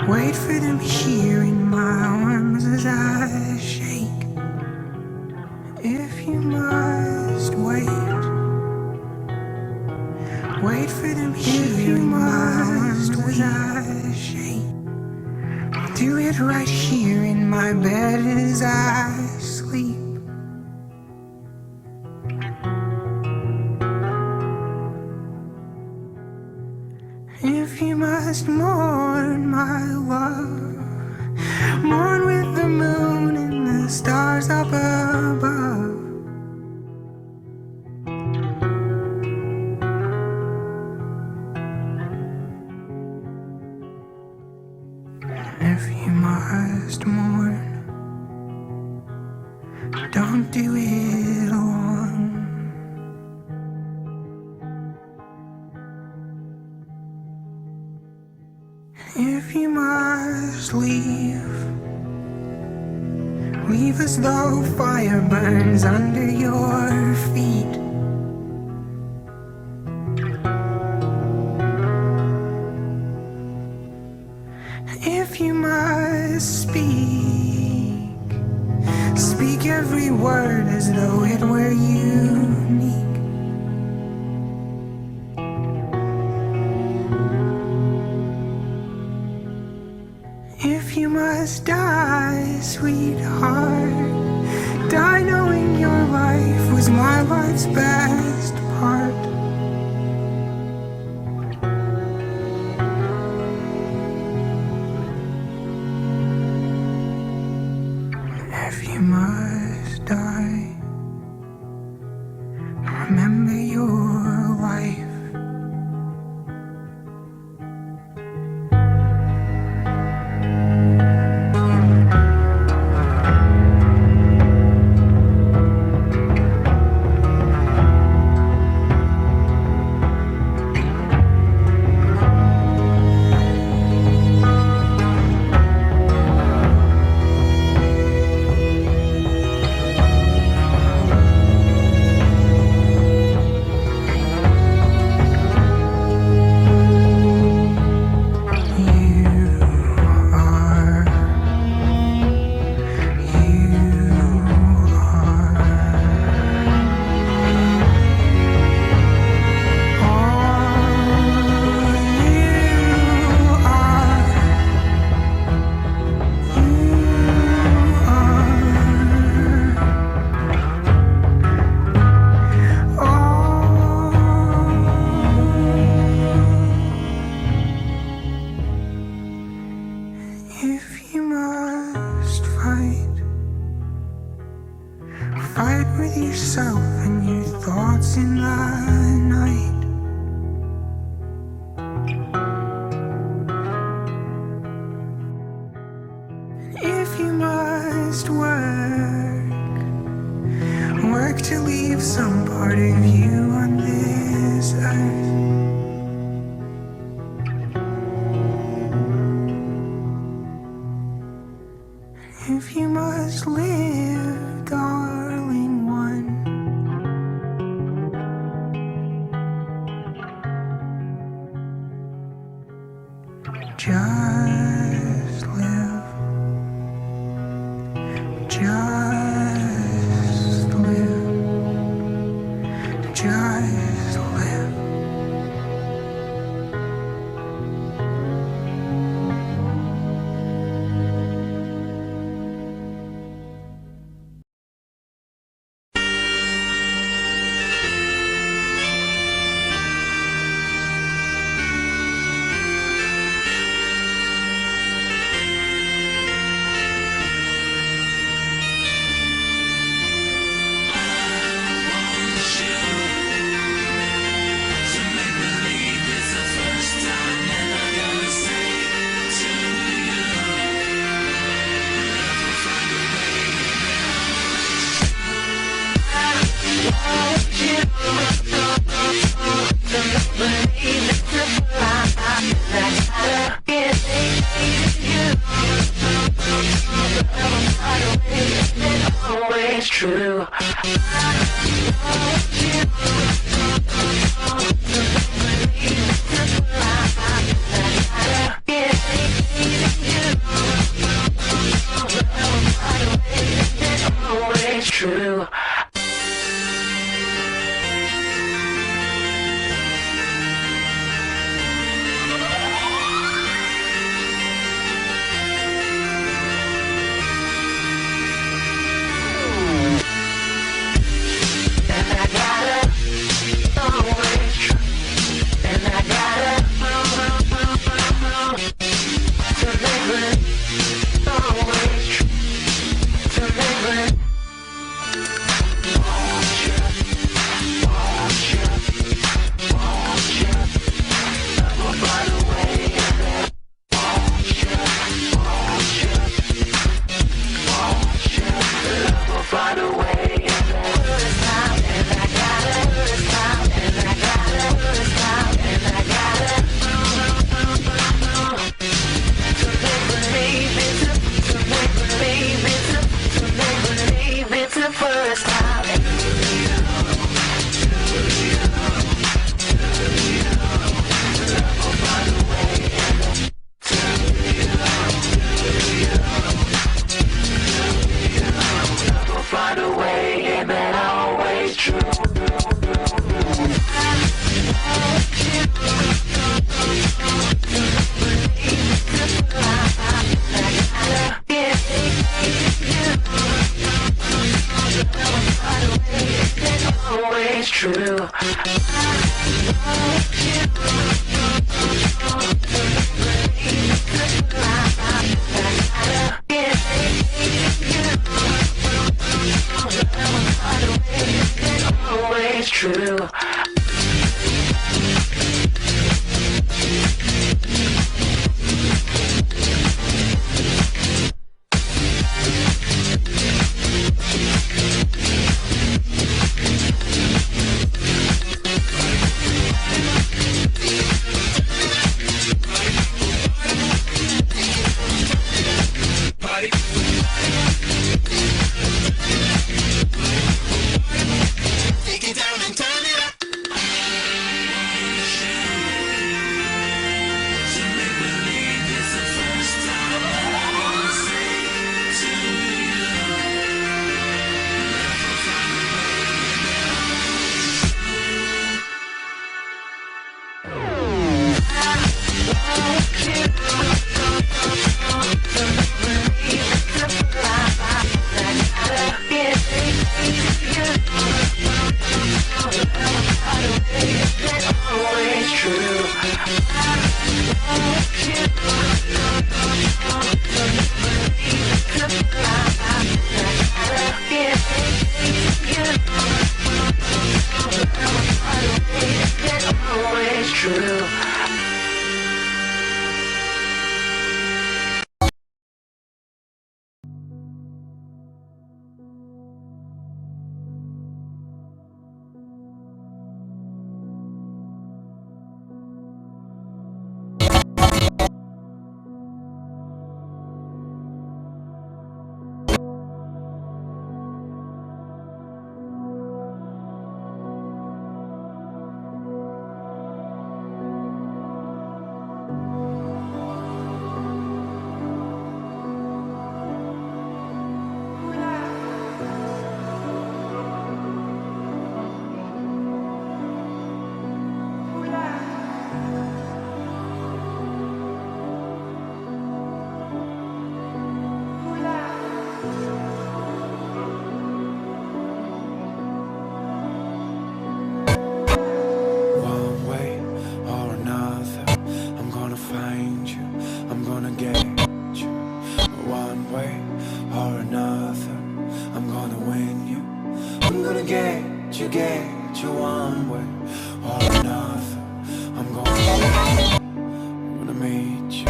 Wait for them here in my arms as I shake. If you must wait, wait for them here in my arms as I shake. Do it right here in my bed as I sleep. If you must mourn my love, mourn with the moon and the stars up above. If you must mourn, don't do it alone. If you must leave, leave as though fire burns under your feet. If you must speak, speak every word as though it were unique. If you must die, sweetheart, die knowing your life was my life's best part. If you must die, remember your life. If you must fight, fight with yourself and your thoughts in the night. If you must work, work to leave some part of you on this earth. If you must live, darling one, just live, just live, just live. gonna get you one way or another. I'm gonna win you. I'm gonna get you one way or another. I'm gonna meet you.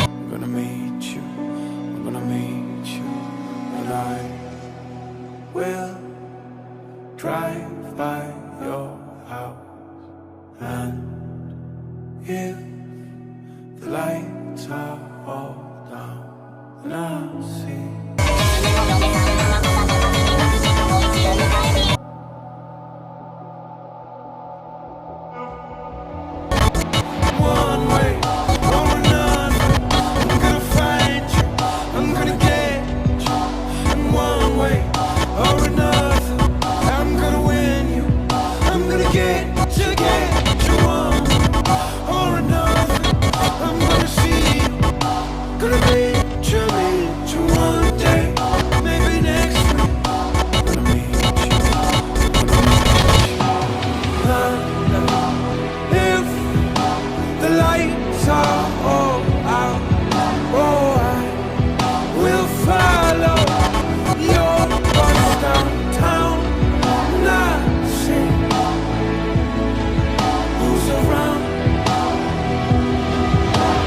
I'm gonna meet you. I'm gonna meet you. And I will drive by your house. And if the lights are all down, then I'll see. One way or another, I'm gonna find you. I'm gonna get you. In one way or another, I'm gonna win you. I'm gonna get you one or another. I'm gonna see you. Gonna meet you one day, maybe next week. Gonna meet you. If the lights are all out, oh, I will follow your bus downtown. And I see who's around,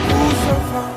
who's around.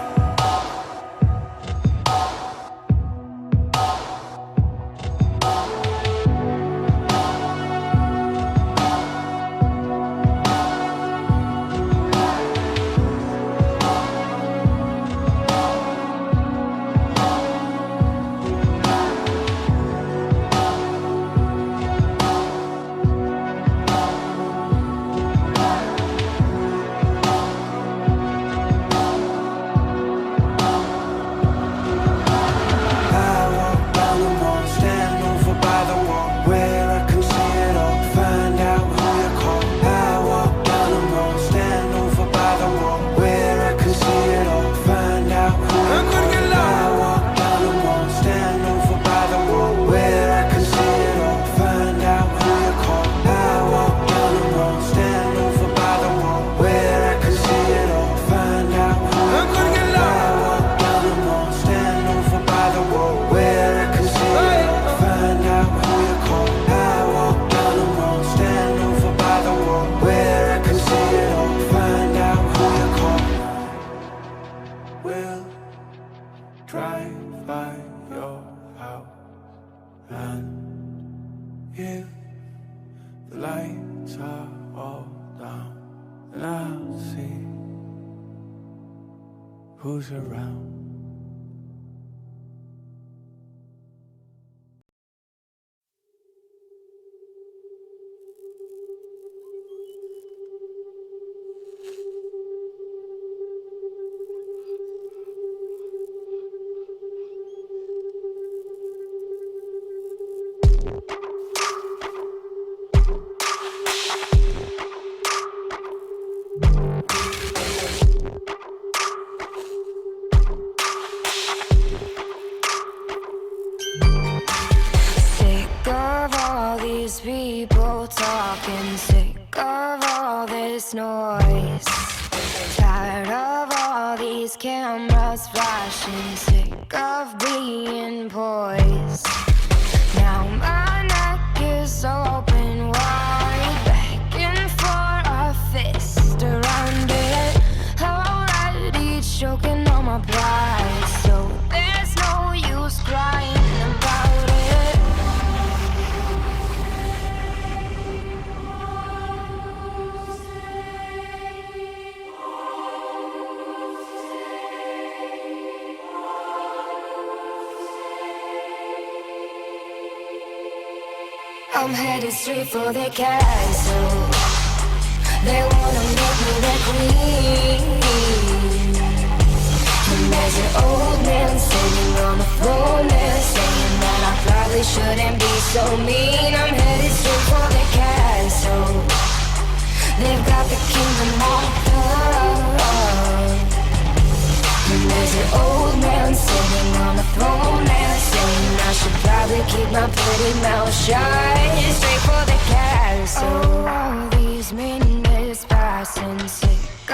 We'll drive by your house, and if the lights are all down, then I'll see who's around. People talking, sick of all this noise, tired of all these cameras flashing, sick of being poised. Now my neck is open wide, begging for a fist around it, already choking on my pride, so there's no use crying about it. I'm headed straight for the castle. They wanna make me their queen. And there's an old man sitting on the throne there, saying that I probably shouldn't be so mean. I'm headed straight for the castle. They've got the kingdom locked up. And there's an old man sitting on the throne there, saying I should probably keep my pretty mouth shut. Straight for the castle. Oh, all these minutes passing, sick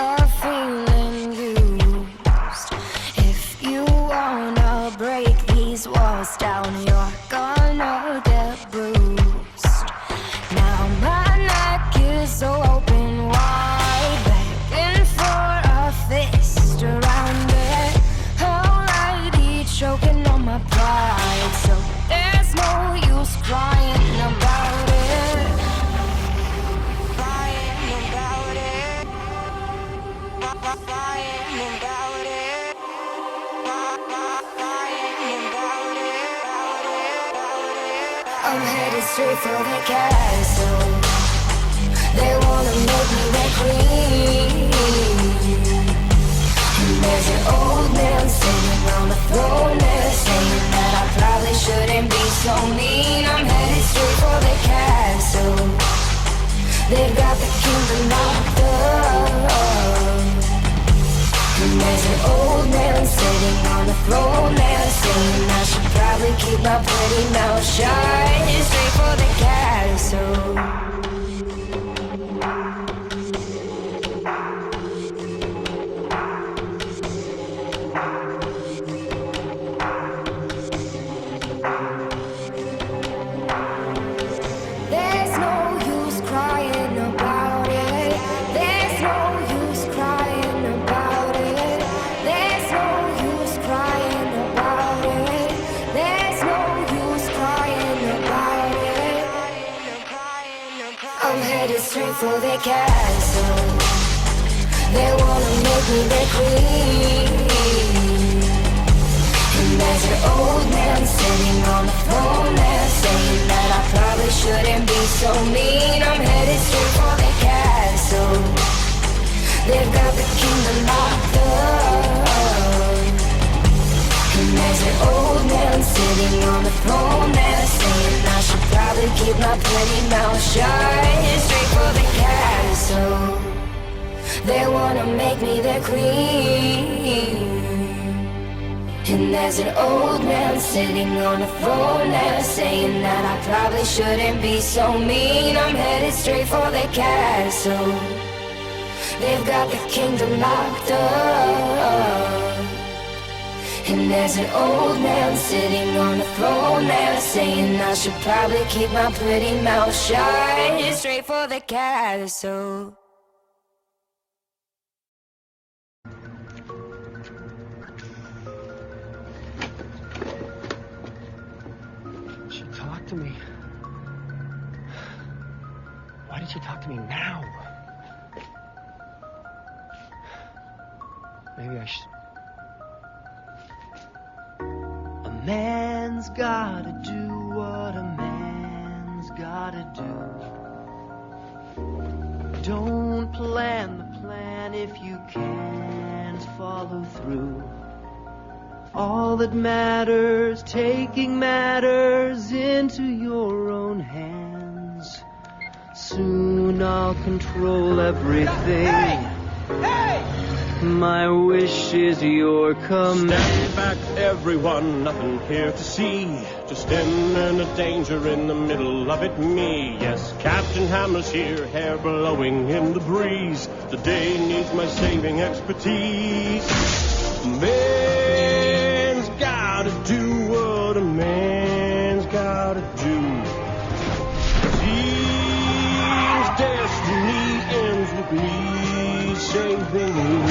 Lying about it. Lying about it. I'm headed straight for the castle. They wanna make me their queen. And there's an old man sitting on the throne there, saying that I probably shouldn't be so mean. I'm headed straight for the castle. They've got the kingdom locked up. And there's an old man sitting on the throne there, saying I should probably keep my pretty mouth shut. Straight for the castle. Straight for the castle. They wanna make me their queen. And there's an old man sitting on the throne there, saying that I probably shouldn't be so mean. I'm headed straight for the castle. They've got the kingdom locked up. And there's an old man sitting on the throne there, saying I should probably keep my pretty mouth shut. Straight for the castle. They wanna make me their queen. And there's an old man sitting on the throne there, saying that I probably shouldn't be so mean. I'm headed straight for the castle. They've got the kingdom locked up. And there's an old man sitting on the throne there, saying I should probably keep my pretty mouth shut. Straight for the castle. She talked to me. Why did she talk to me now? Maybe I should... A man's gotta do what a man's gotta do. Don't plan the plan if you can't follow through. All that matters, taking matters into your own hands. Soon I'll control everything. Hey! My wish is your command. Stand back, everyone, nothing here to see. Just imminent danger in the middle of it, me. Yes, Captain Hammer's here, hair blowing in the breeze. The day needs my saving expertise. Man's gotta do what a man's gotta do. Seems destiny ends with me saving you.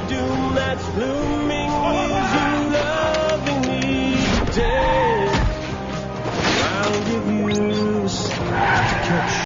Doom that's looming is you loving me dead. I'll give you a slap to catch.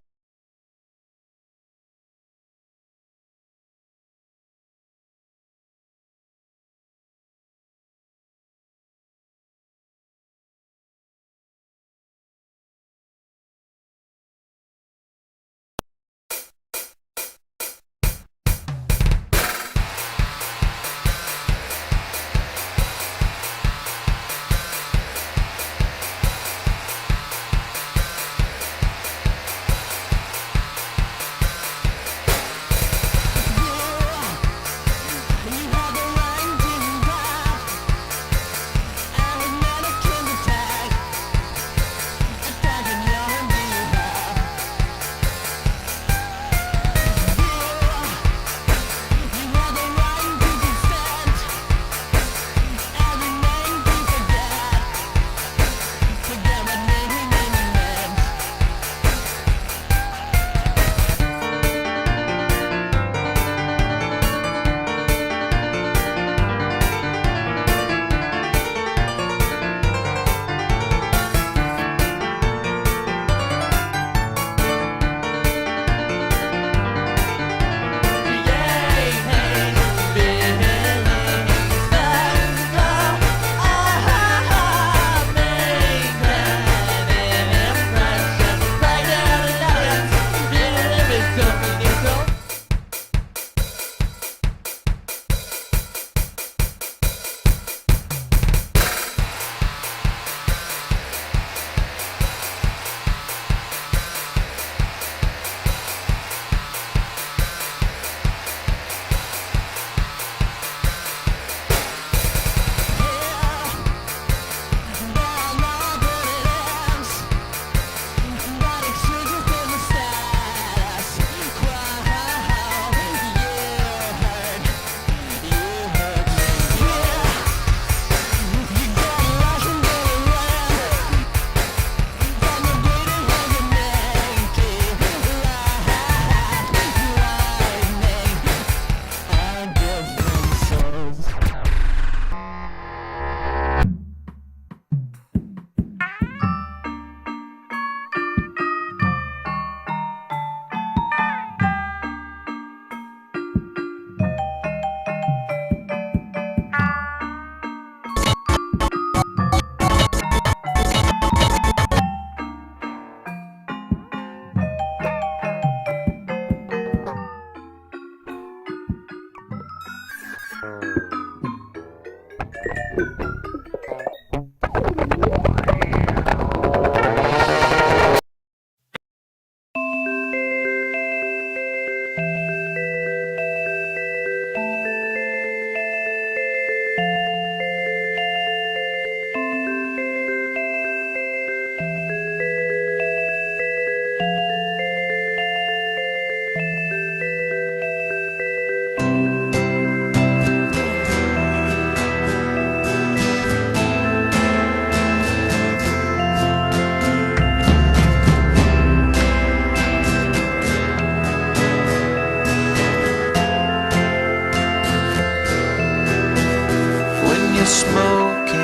Smoking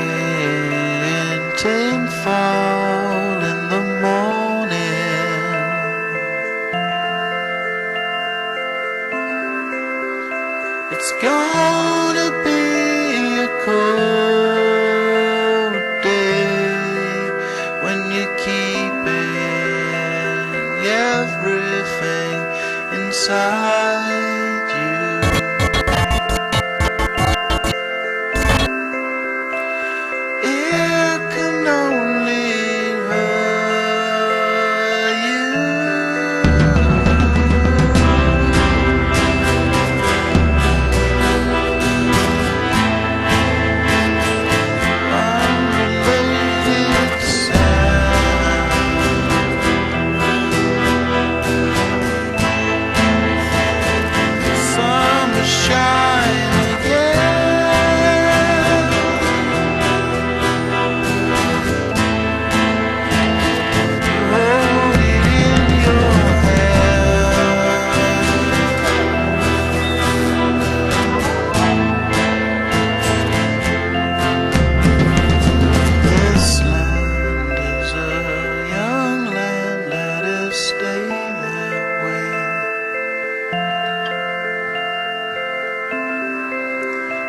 tin fall in the morning. It's gonna be a cold day when you're keeping everything inside you. It can only hurt you. Unrelated sound. The sun will shine again. Hold it in your hand. This land is a young land, let it stay that way.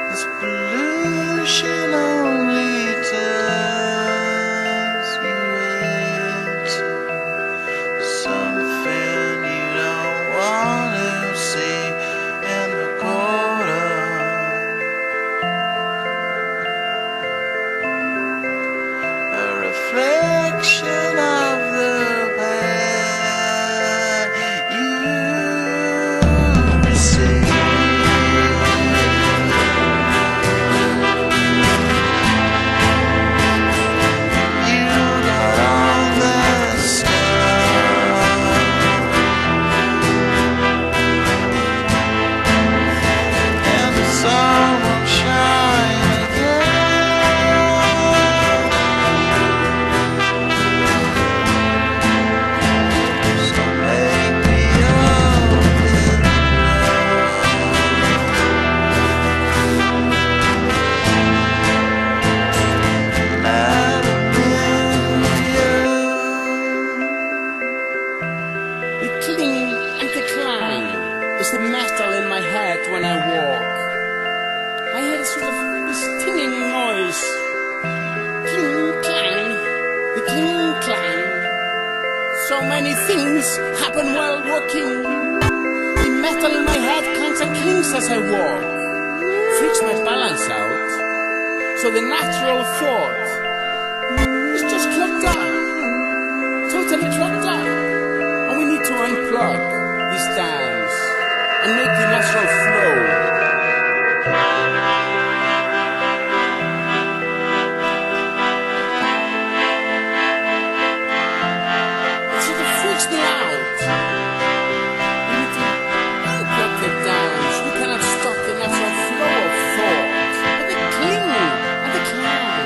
This pollution only turns you into something you don't want to see in the corner. A reflection of the bad you receive. You got all that stuff, and the sun won't shine again. So make me open The cling and the clang is the metal in my head when I walk. I hear sort of this tinging noise. Cling, clang, the cling, clang. So many things happen while walking. The metal in my head clangs and clings as I walk. Freaks my balance out. So the natural thought is just clogged up. Totally clogged up. And we need to unplug these dams and make the natural flow. It sort of freaks me out. We need to unplug the dams. We cannot stop the natural flow of thought. But the cling and the clang.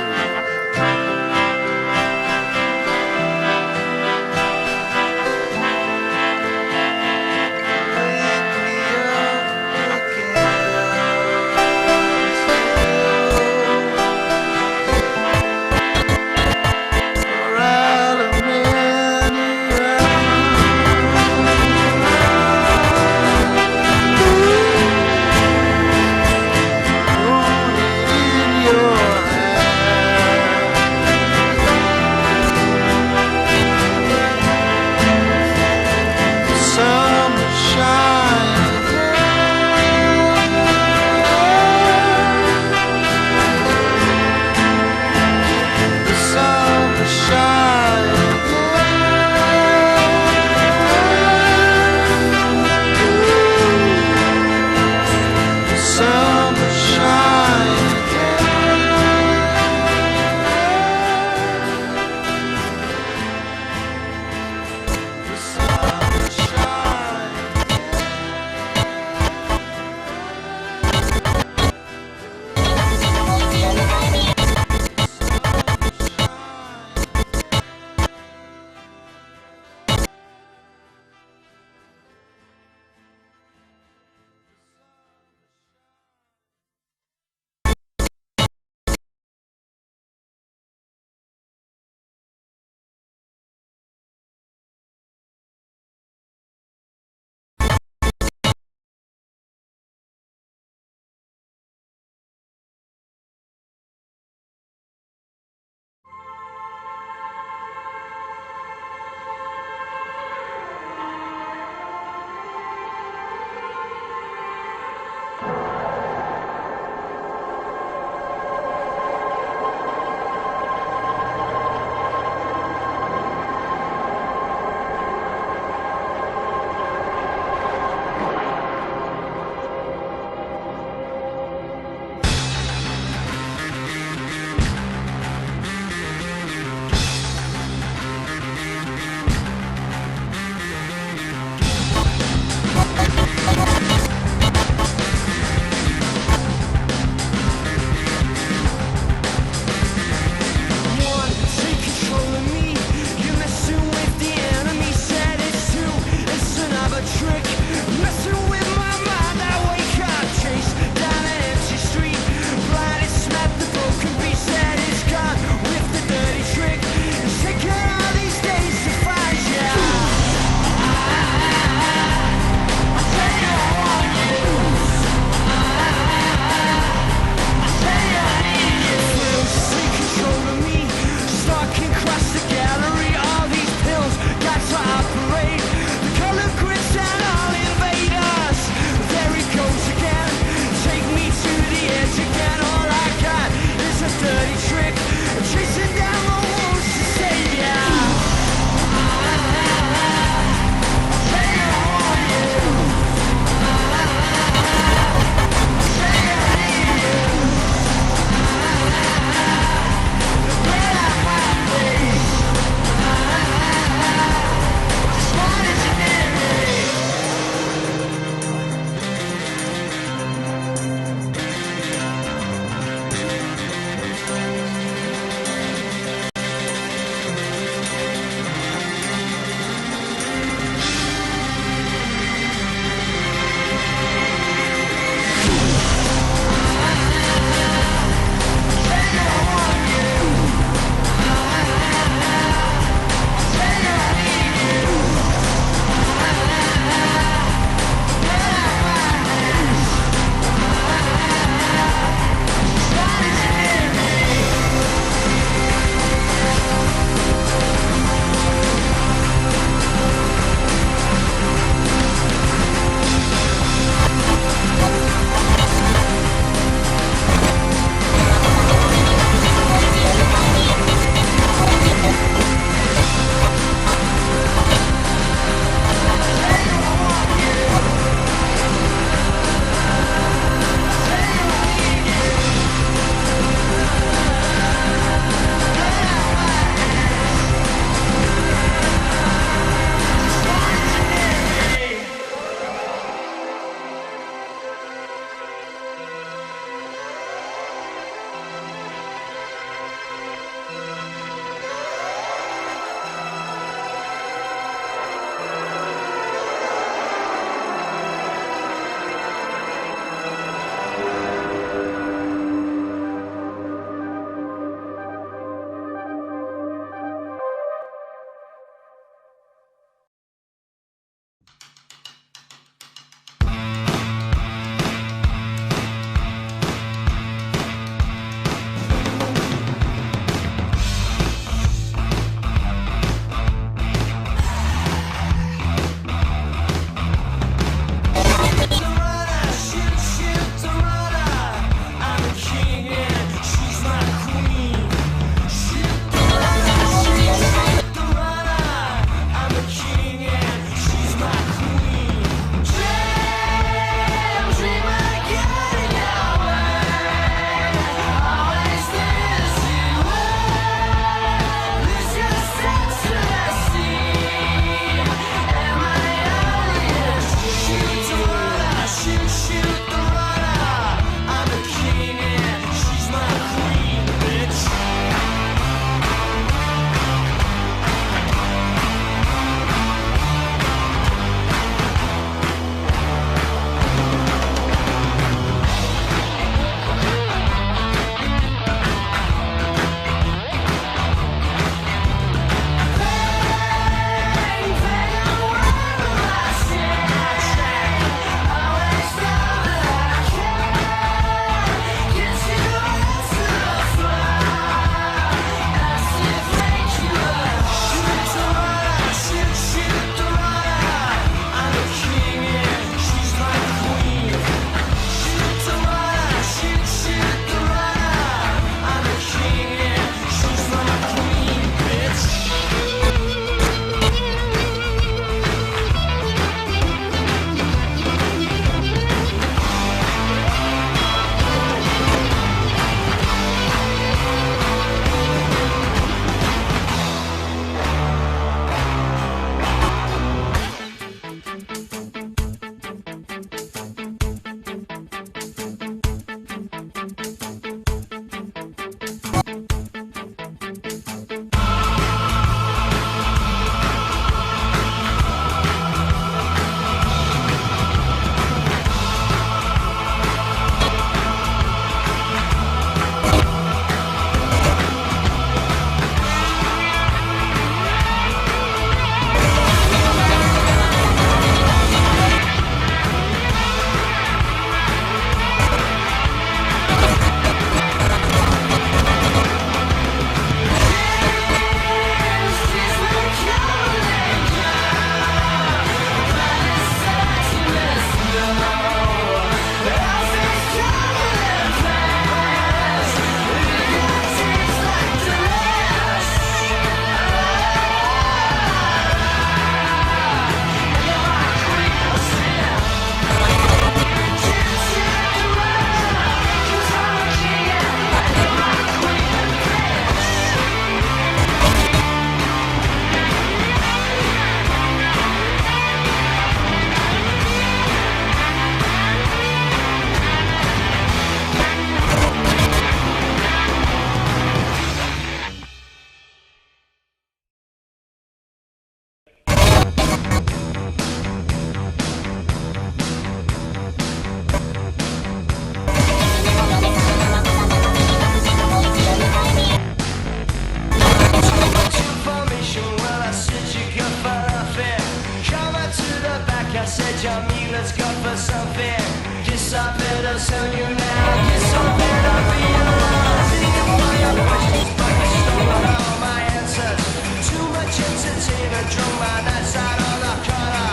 Guess I better tell you now. Guess I better be honest. Didn't find your questions, but you stole all my answers. Too much entertainment, drove my nights out on the corner.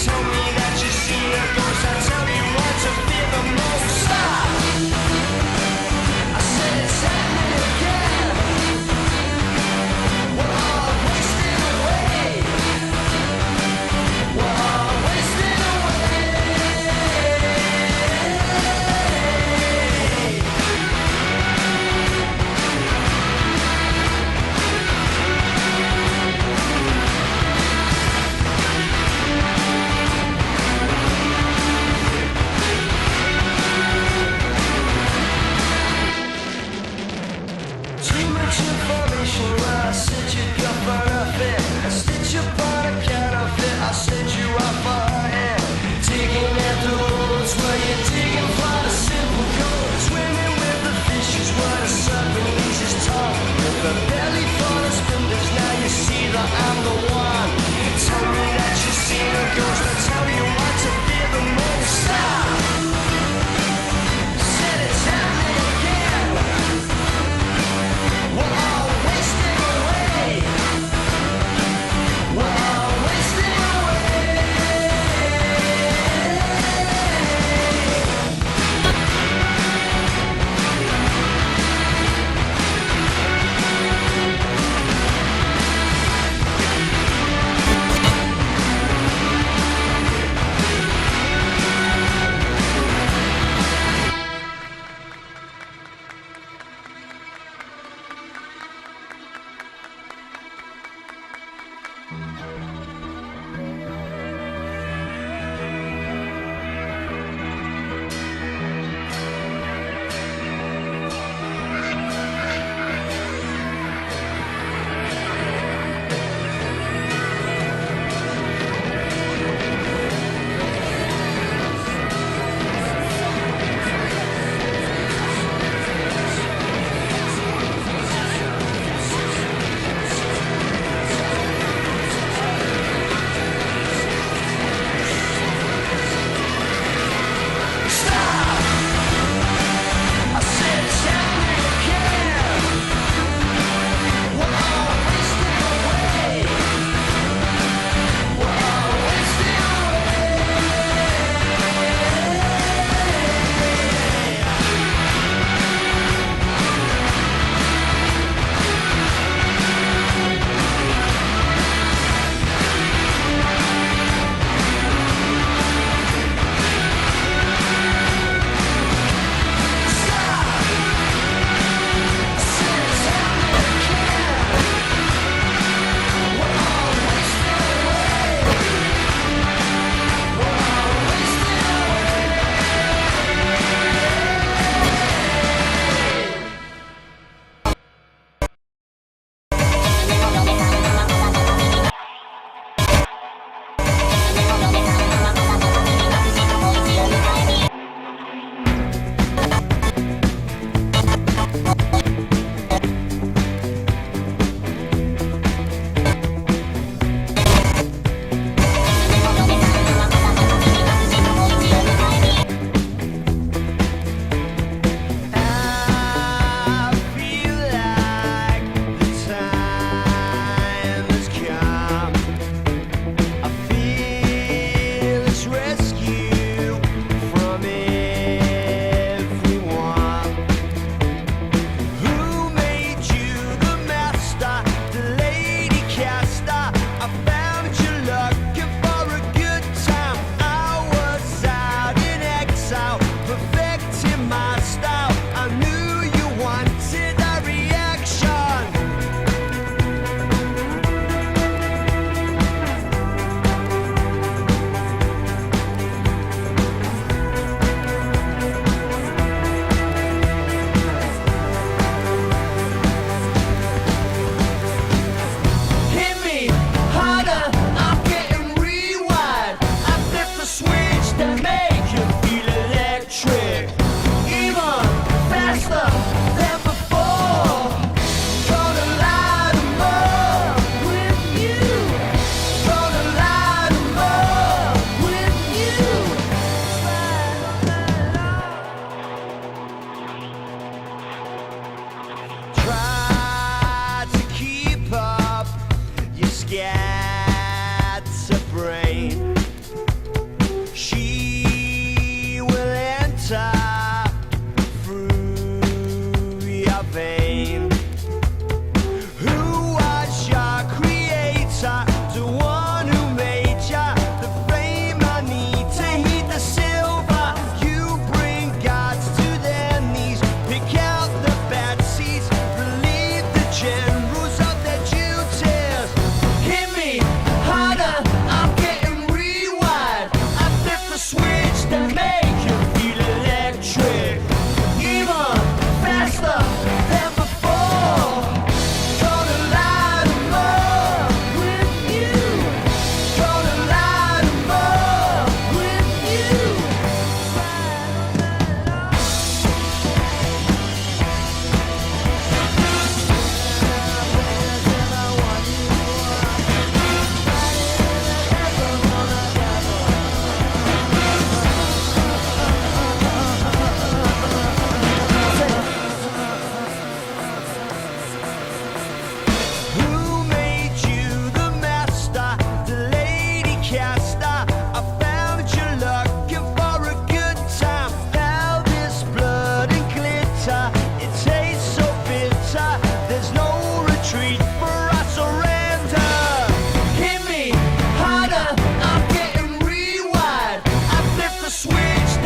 Told me that you see a ghost. I tell you what to fear the most. I said it's happening again. We're all wasting away. We're all wasting away.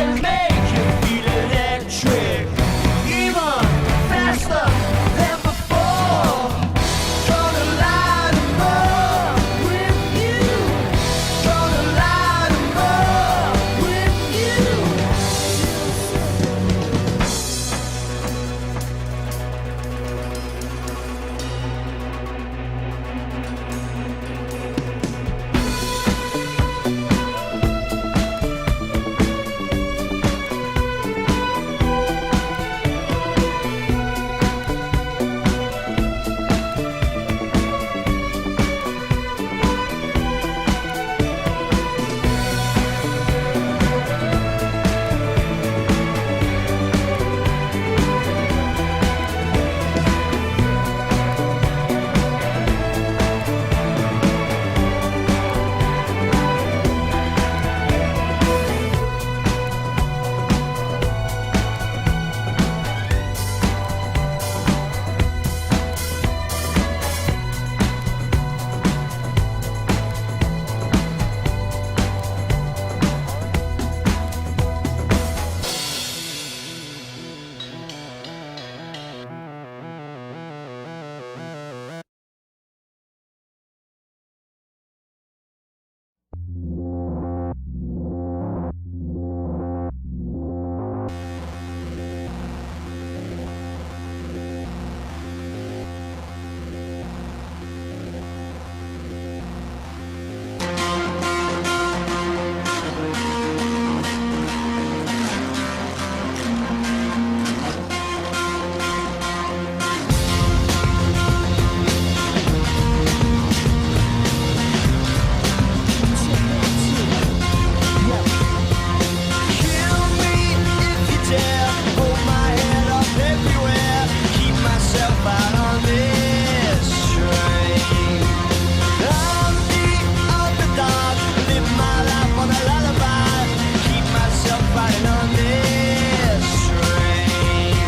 can make you feel electric, even faster than before. Gonna light 'em up with you. Gonna light 'em up with you. Kill me if you dare. Hold my head up everywhere. Keep myself out on this train. I'm the underdog. Live my life on a lullaby. Keep myself riding on this train.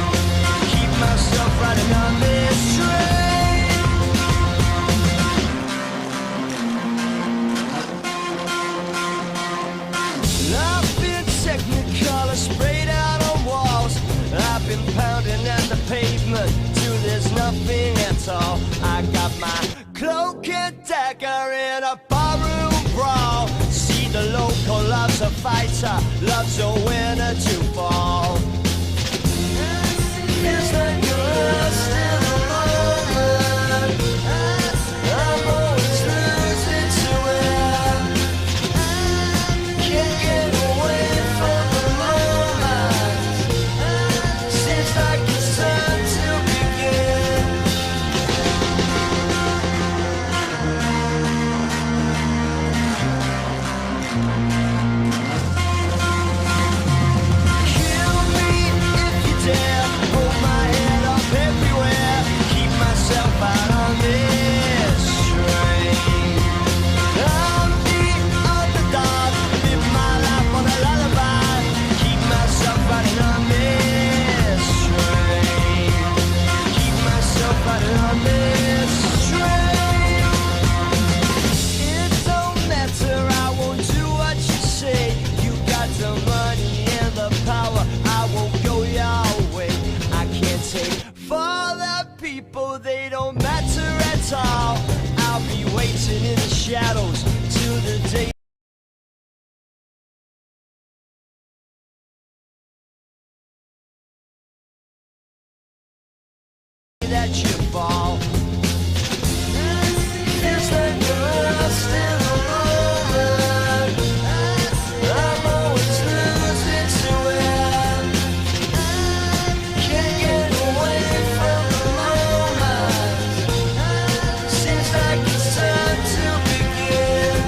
Keep myself riding on this train. I've been technicolor sprayed out on walls. I've been pounding at the pavement till there's nothing at all. I got my cloak and dagger in a barroom brawl. See the local loves a fighter, loves a winner to fall. Feels like you're still a moment. I'm always losing to it. Can't get away from the moment. Seems like it's time to begin. Kill me if you dare. Hold my head up everywhere. Keep myself out on this train. I'm the underdog. Live my life on a lullaby. Keep myself riding on this train. Keep myself riding on this train. It don't matter, I won't do what you say. You got the money and the power, I won't go your way. I can't take for the people, they don't matter at all. I'll be waiting in the shadows till the day that you fall. Feels like you're still a moment. I'm always losing to it. Can't get away from the moment. Seems like it's time to begin.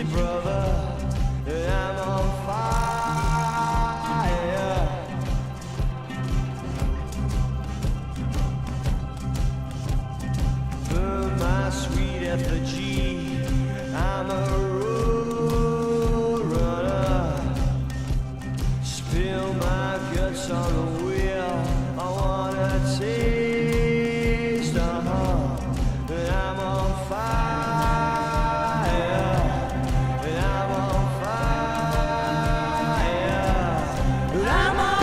See, brother, I'm on fire. Burn my sweet effigy. I'm a road runner. Spill my guts on the wheel. I wanna taste, and I'm on fire. And I'm on fire. And I'm on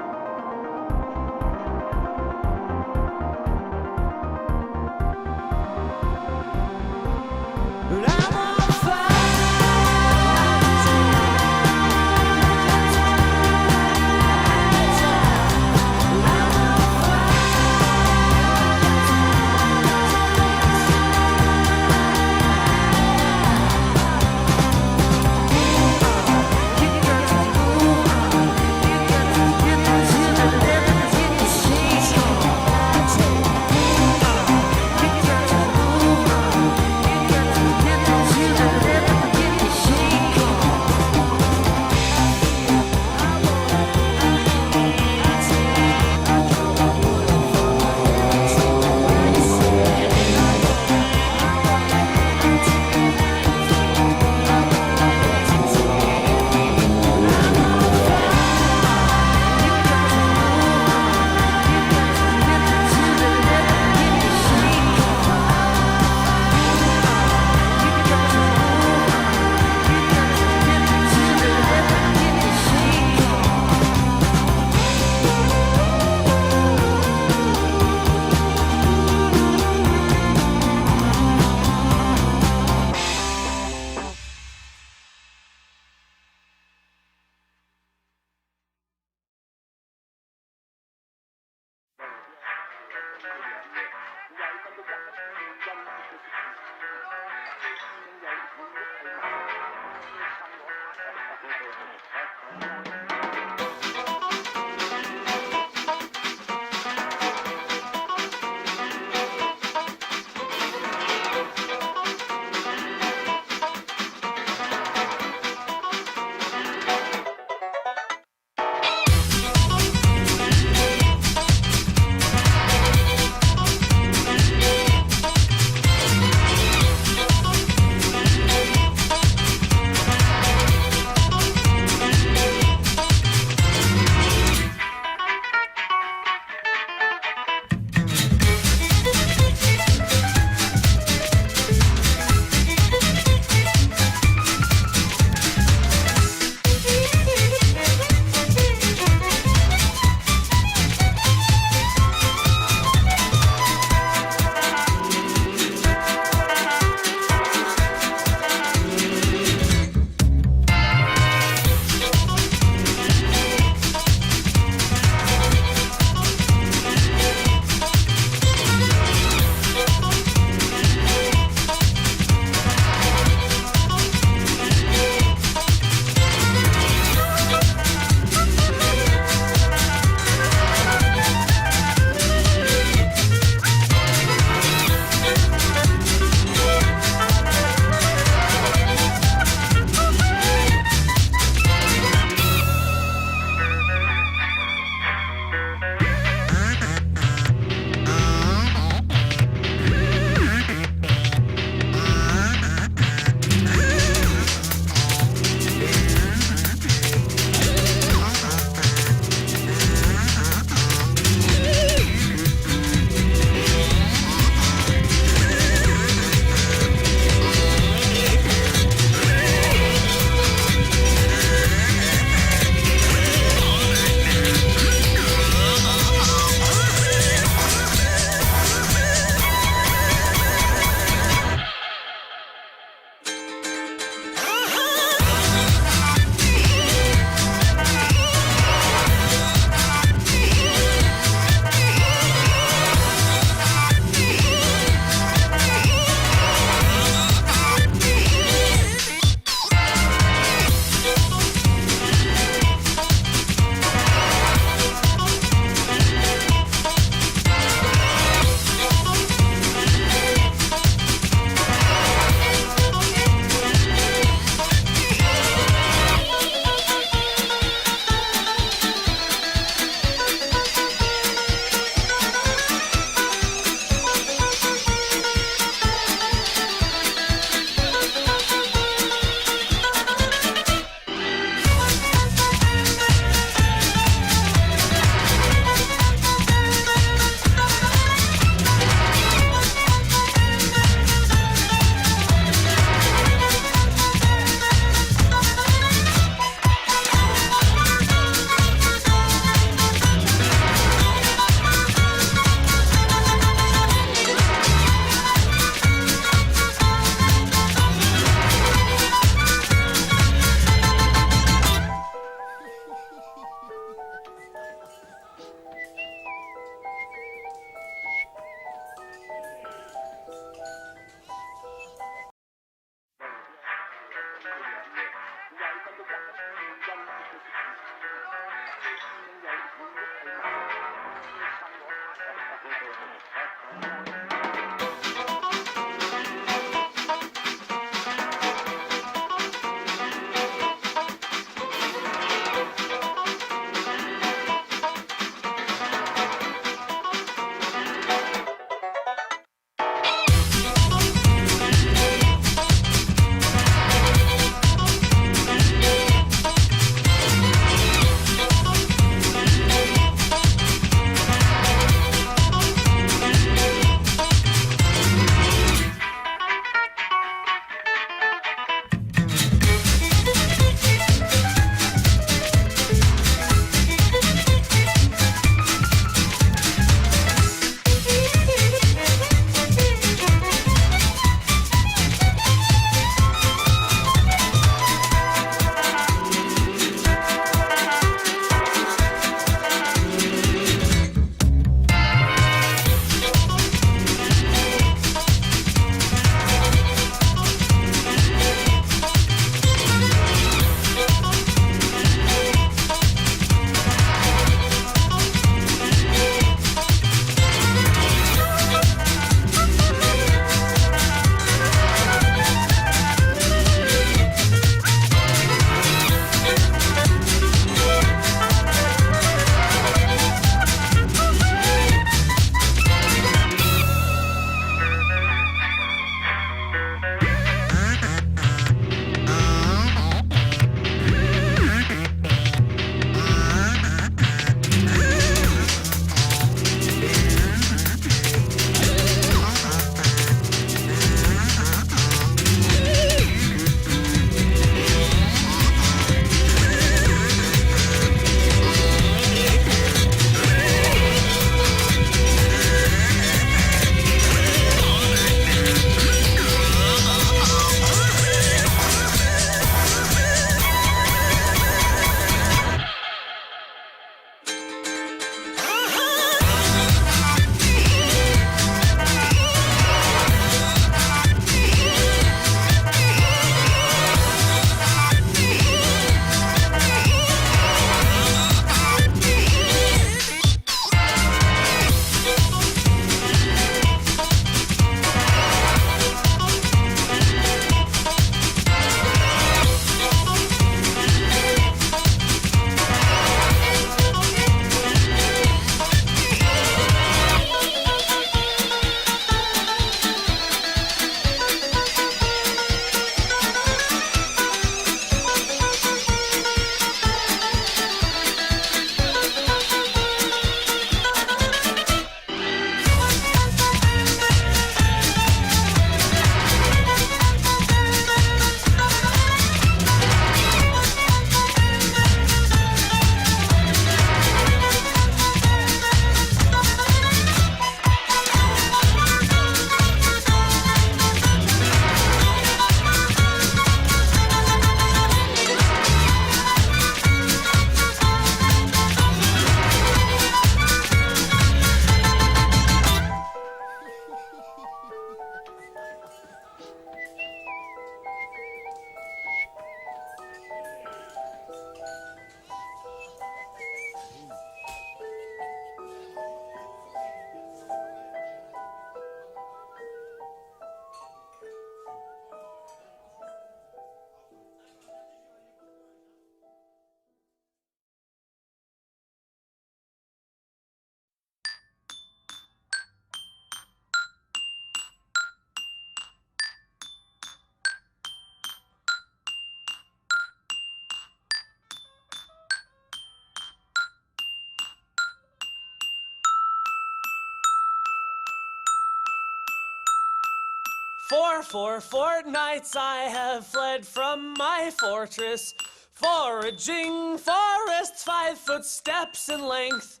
For fortnights I have fled from my fortress, foraging forests 5 footsteps in length.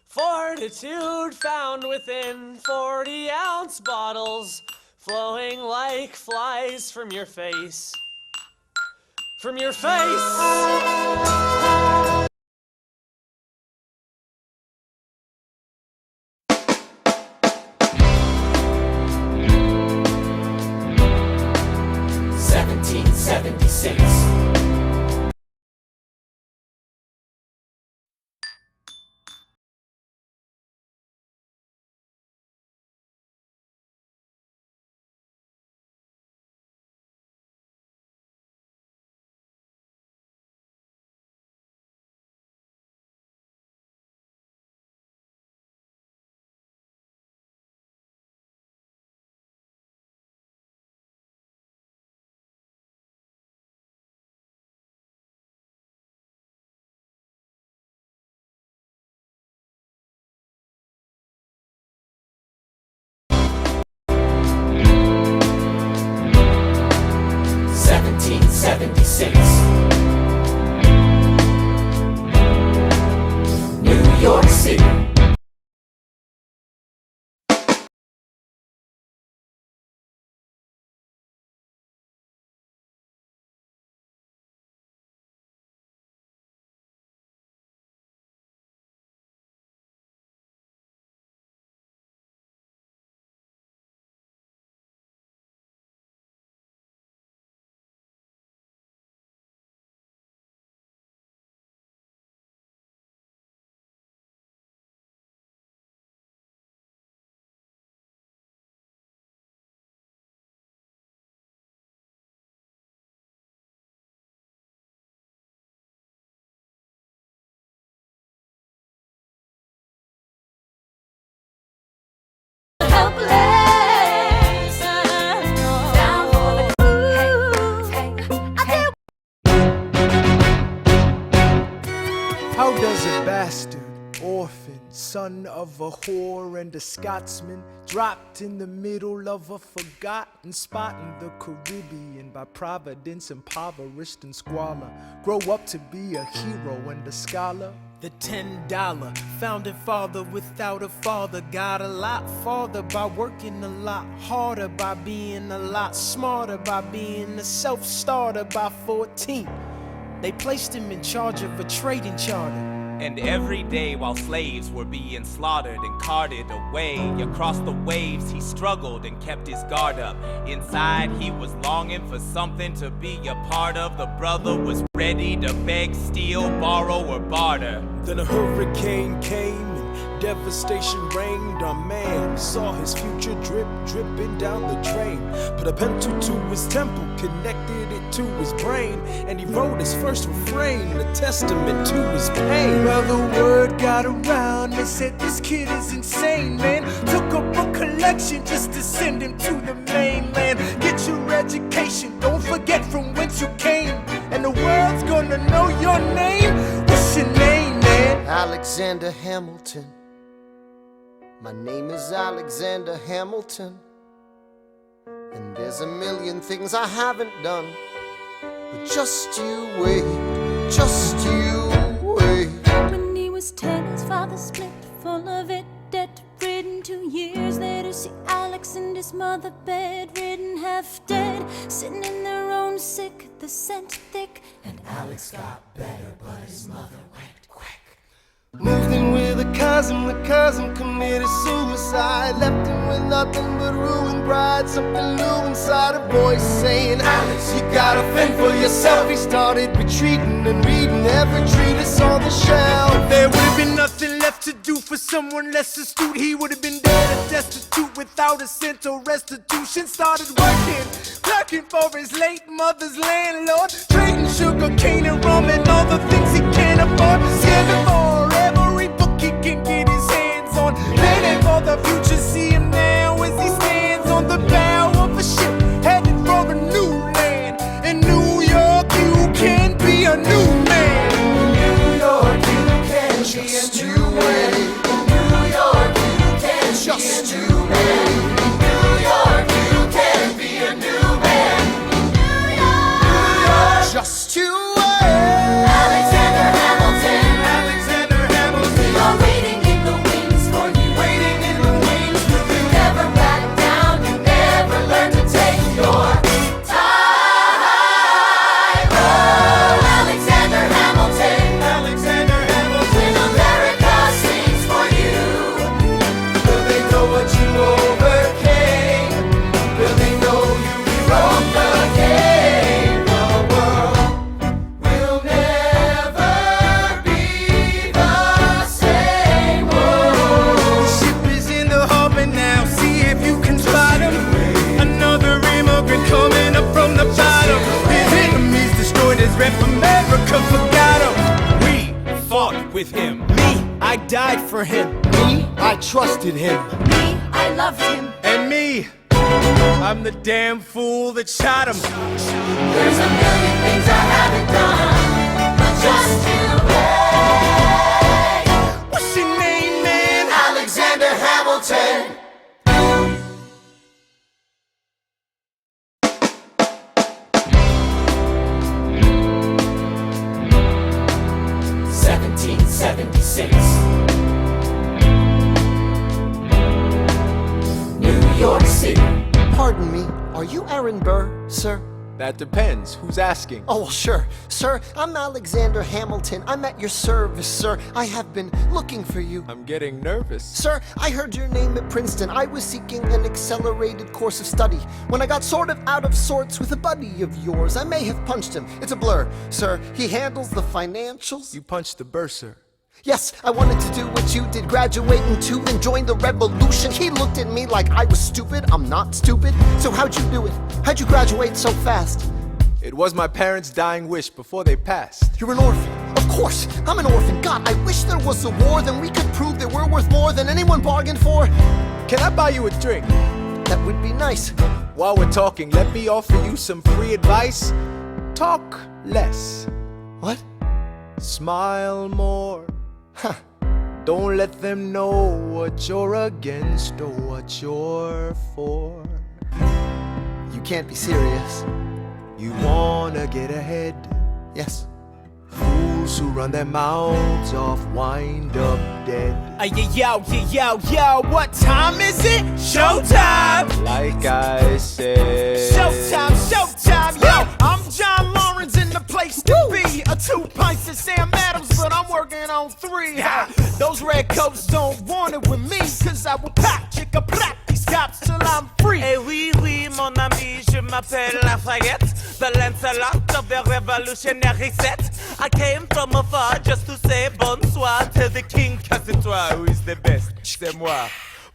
Fortitude found within 40-ounce bottles, flowing like flies from your face. From your face! bastard, orphan, son of a whore and a Scotsman, dropped in the middle of a forgotten spot in the Caribbean, by providence impoverished and squalor, grow up to be a hero and a scholar. The $10 founding father without a father got a lot farther by working a lot harder, by being a lot smarter, by being a self-starter. By 14, they placed him in charge of a trading charter. And every day while slaves were being slaughtered and carted away across the waves, he struggled and kept his guard up. Inside he was longing for something to be a part of. The brother was ready to beg, steal, borrow, or barter. Then a hurricane came and devastation reigned. Our man saw his future dripping down the drain. Put a pencil to his temple, connected it to his brain, and he wrote his first refrain, a testament to his pain. Well, the word got around, they said this kid is insane, man. Took up a collection just to send him to the mainland. Get your education, don't forget from whence you came, and the world's gonna know your name. What's your name, man? Alexander Hamilton. My name is Alexander Hamilton, and there's a million things I haven't done. But just you wait, just you wait. When he was 10, his father split, full of it, debt-ridden. 2 years later, see Alex and his mother bedridden, half dead, sitting in their own sick, the scent thick. And Alex got better, but his mother went quick. Moved in with a cousin, the cousin committed suicide. Left him with nothing but ruined pride. Something new inside, a voice saying, Alex, you gotta fend for yourself. He started retreating and reading every treatise on the shelf. There would have been nothing left to do for someone less astute. He would have been dead and destitute without a cent or restitution. Started working, clerking for his late mother's landlord, trading sugar cane and rum and all the things he can't afford. Scamming for every book he can get his hands on, planning for the future. See him now as he stands on the bow of a ship, headed for a new land. In New York, you can be a new man. In New York, you can be a new man. In New York, you can just be a new man. In New York, you can be a new man. New York, just you wait. Alexander Hamilton, Alexander Hamilton, you're waiting in the wings for you. waiting in the wings for you. You never back down, you never learn to take your time. Oh, Alexander Hamilton, Alexander Hamilton, when America sings for you. will they know what you overcame? Will they know you rewrote the game? The world will never be the same. The ship is in the harbor now, see if you can spot him. Another immigrant coming up from the bottom. His enemies destroyed his rep, America forgot him. We fought with him. Me, I died for him. Me, I trusted him. Me, I loved him. And me, I'm the damn fool that shot him. There's a million things I haven't done, but just you wait. What's your name, man? Alexander Hamilton. New York City. Pardon me, are you Aaron Burr, sir? That depends. Who's asking? Oh, well, sure. Sir, I'm Alexander Hamilton. I'm at your service, sir. I have been looking for you. I'm getting nervous. Sir, I heard your name at Princeton. I was seeking an accelerated course of study. When I got sort of out of sorts with a buddy of yours, I may have punched him. It's a blur. Sir, he handles the financials. You punched the bursar. Yes, I wanted to do what you did, graduate into and join the revolution. He looked at me like I was stupid. I'm not stupid. So how'd you do it? How'd you graduate so fast? It was my parents' dying wish before they passed. You're an orphan. Of course, I'm an orphan. God, I wish there was a war, then we could prove that we're worth more than anyone bargained for. Can I buy you a drink? That would be nice. While we're talking, let me offer you some free advice. Talk less. What? Smile more. Don't let them know what you're against or what you're for. You can't be serious. You wanna get ahead. Yes. Fools who run their mouths off wind up dead. Yo, what time is it? Showtime! Like I said. Showtime, yo! I'm John Lawrence in the place to be. 2 pints of Sam Adams, but I'm working on 3. Those red coats don't want it with me, cause I will pop, chicka plop these cops till I'm free. Eh oui, oui, mon ami, je m'appelle Lafayette, the Lancelot of the revolutionary set. I came from afar just to say bonsoir to the king, cause it's toi who is the best, c'est moi.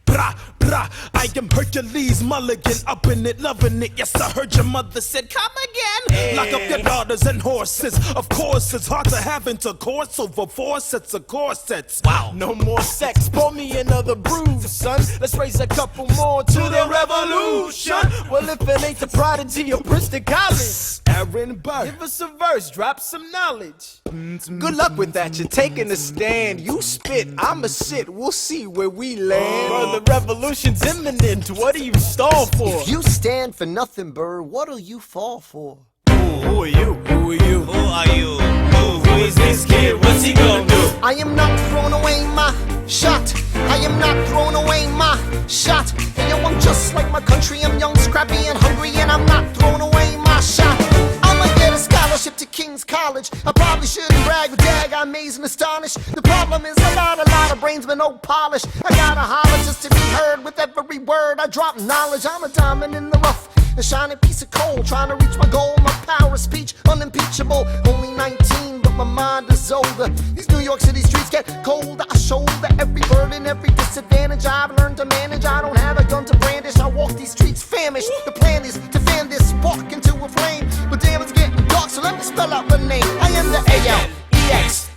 Brah, brah, I am Hercules Mulligan, up in it, loving it. Yes, I heard your mother said, come again. Lock up your daughters and horses. Of course, it's hard to have intercourse over 4 sets of corsets. Wow. No more sex, pour me another brew, son. Let's raise a couple more to the revolution. Well, if it ain't the prodigy of Princeton College, Aaron Burr, give us a verse, drop some knowledge. Good luck with that, you're taking a stand. You spit, I'ma sit, we'll see where we land. Bro, the revolution's imminent, what do you stall for? If you stand for nothing, Burr, what'll you fall for? Who are you? Who are you? Who are you? Who is this kid? What's he gonna do? I am not throwing away my shot. I am not throwing away my shot. And yo, I'm just like my country. I'm young, scrappy, and hungry, and I'm not throwing away my shot. I'ma get a scholarship to King's College. I probably shouldn't brag, but dag, I'm amazed and astonished. The problem is a lot of brains, but no polish. I gotta holler just to be heard with every word. I drop knowledge. I'm a diamond in the rough, a shining piece of coal, trying to reach my goal. My power of speech, unimpeachable. Only 19, but my mind is older. These New York City streets get colder. I shoulder every burden, every disadvantage I've learned to manage. I don't have a gun to brandish. I walk these streets famished. The plan is to fan this spark into a flame. But damn, it's getting dark, so let me spell out the name. I am the A-L-E-X-A-N-D-E-R.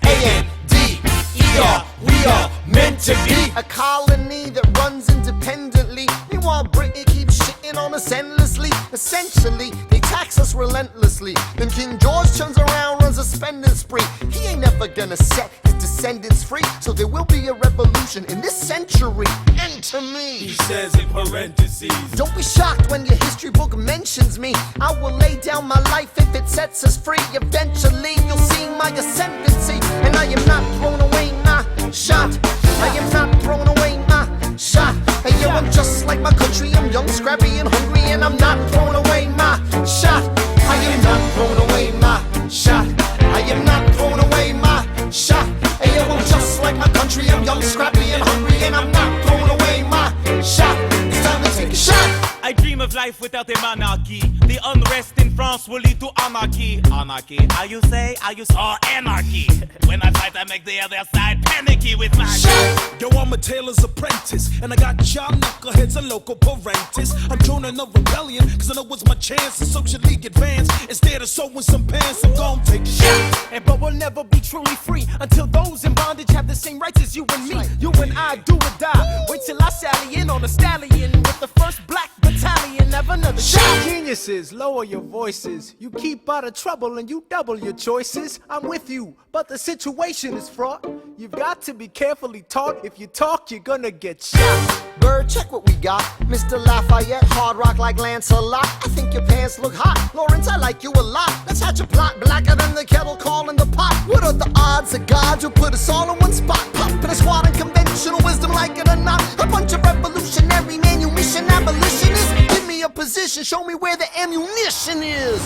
We are meant to be a colony that runs independently. Meanwhile, Britain keeps shitting on us endlessly. Essentially, they tax us relentlessly. Then King George turns around, runs a spending spree. He ain't never gonna set his descendants free. So there will be a revolution in this century. Enter me. he says in parentheses. Don't be shocked when your history book mentions me. I will lay down my life if it sets us free. Eventually, you'll see my ascendancy. And I am not throwing away my shot. I am not throwing away my shot. And yo, I'm just like my country. I'm young, scrappy, and hungry, and I'm not throwing away my shot. I am not throwing away my shot. I am not throwing away my shot. And yo, I'm just like my country. I'm young, scrappy, and hungry, and I'm not throwing away my shot. It's time to take a shot. I dream of life without a monarchy. The unrest in France will lead to anarchy. Anarchy, how you say? Or anarchy. When I fight, I make the other side panicky with my Yo, I'm a tailor's apprentice, and I got y'all knuckleheads and local parentis. I'm joining a rebellion, cause I know it's my chance to socially advance. Instead of sewing some pants, I'm gon' take a shot. But we'll never be truly free until those in bondage have the same rights as you and me. You and I do or die. Wait till I sally in on a stallion with the first black battalion. Have another shot. Geniuses, lower your voices. You keep out of trouble and you double your choices. I'm with you, but the situation is fraught. You've got to be carefully taught. If you talk, you're gonna get shot. Bird, check what we got. Mr. Lafayette, hard rock like Lancelot. I think your pants look hot. Lawrence, I like you a lot. Let's hatch a plot blacker than the kettle calling the pot. What are the odds that God will put us all in one spot? Pop in a squad and conventional wisdom, like it or not. A bunch of revolutionary manumission abolitionists. Give me a position, show me where the ammunition is.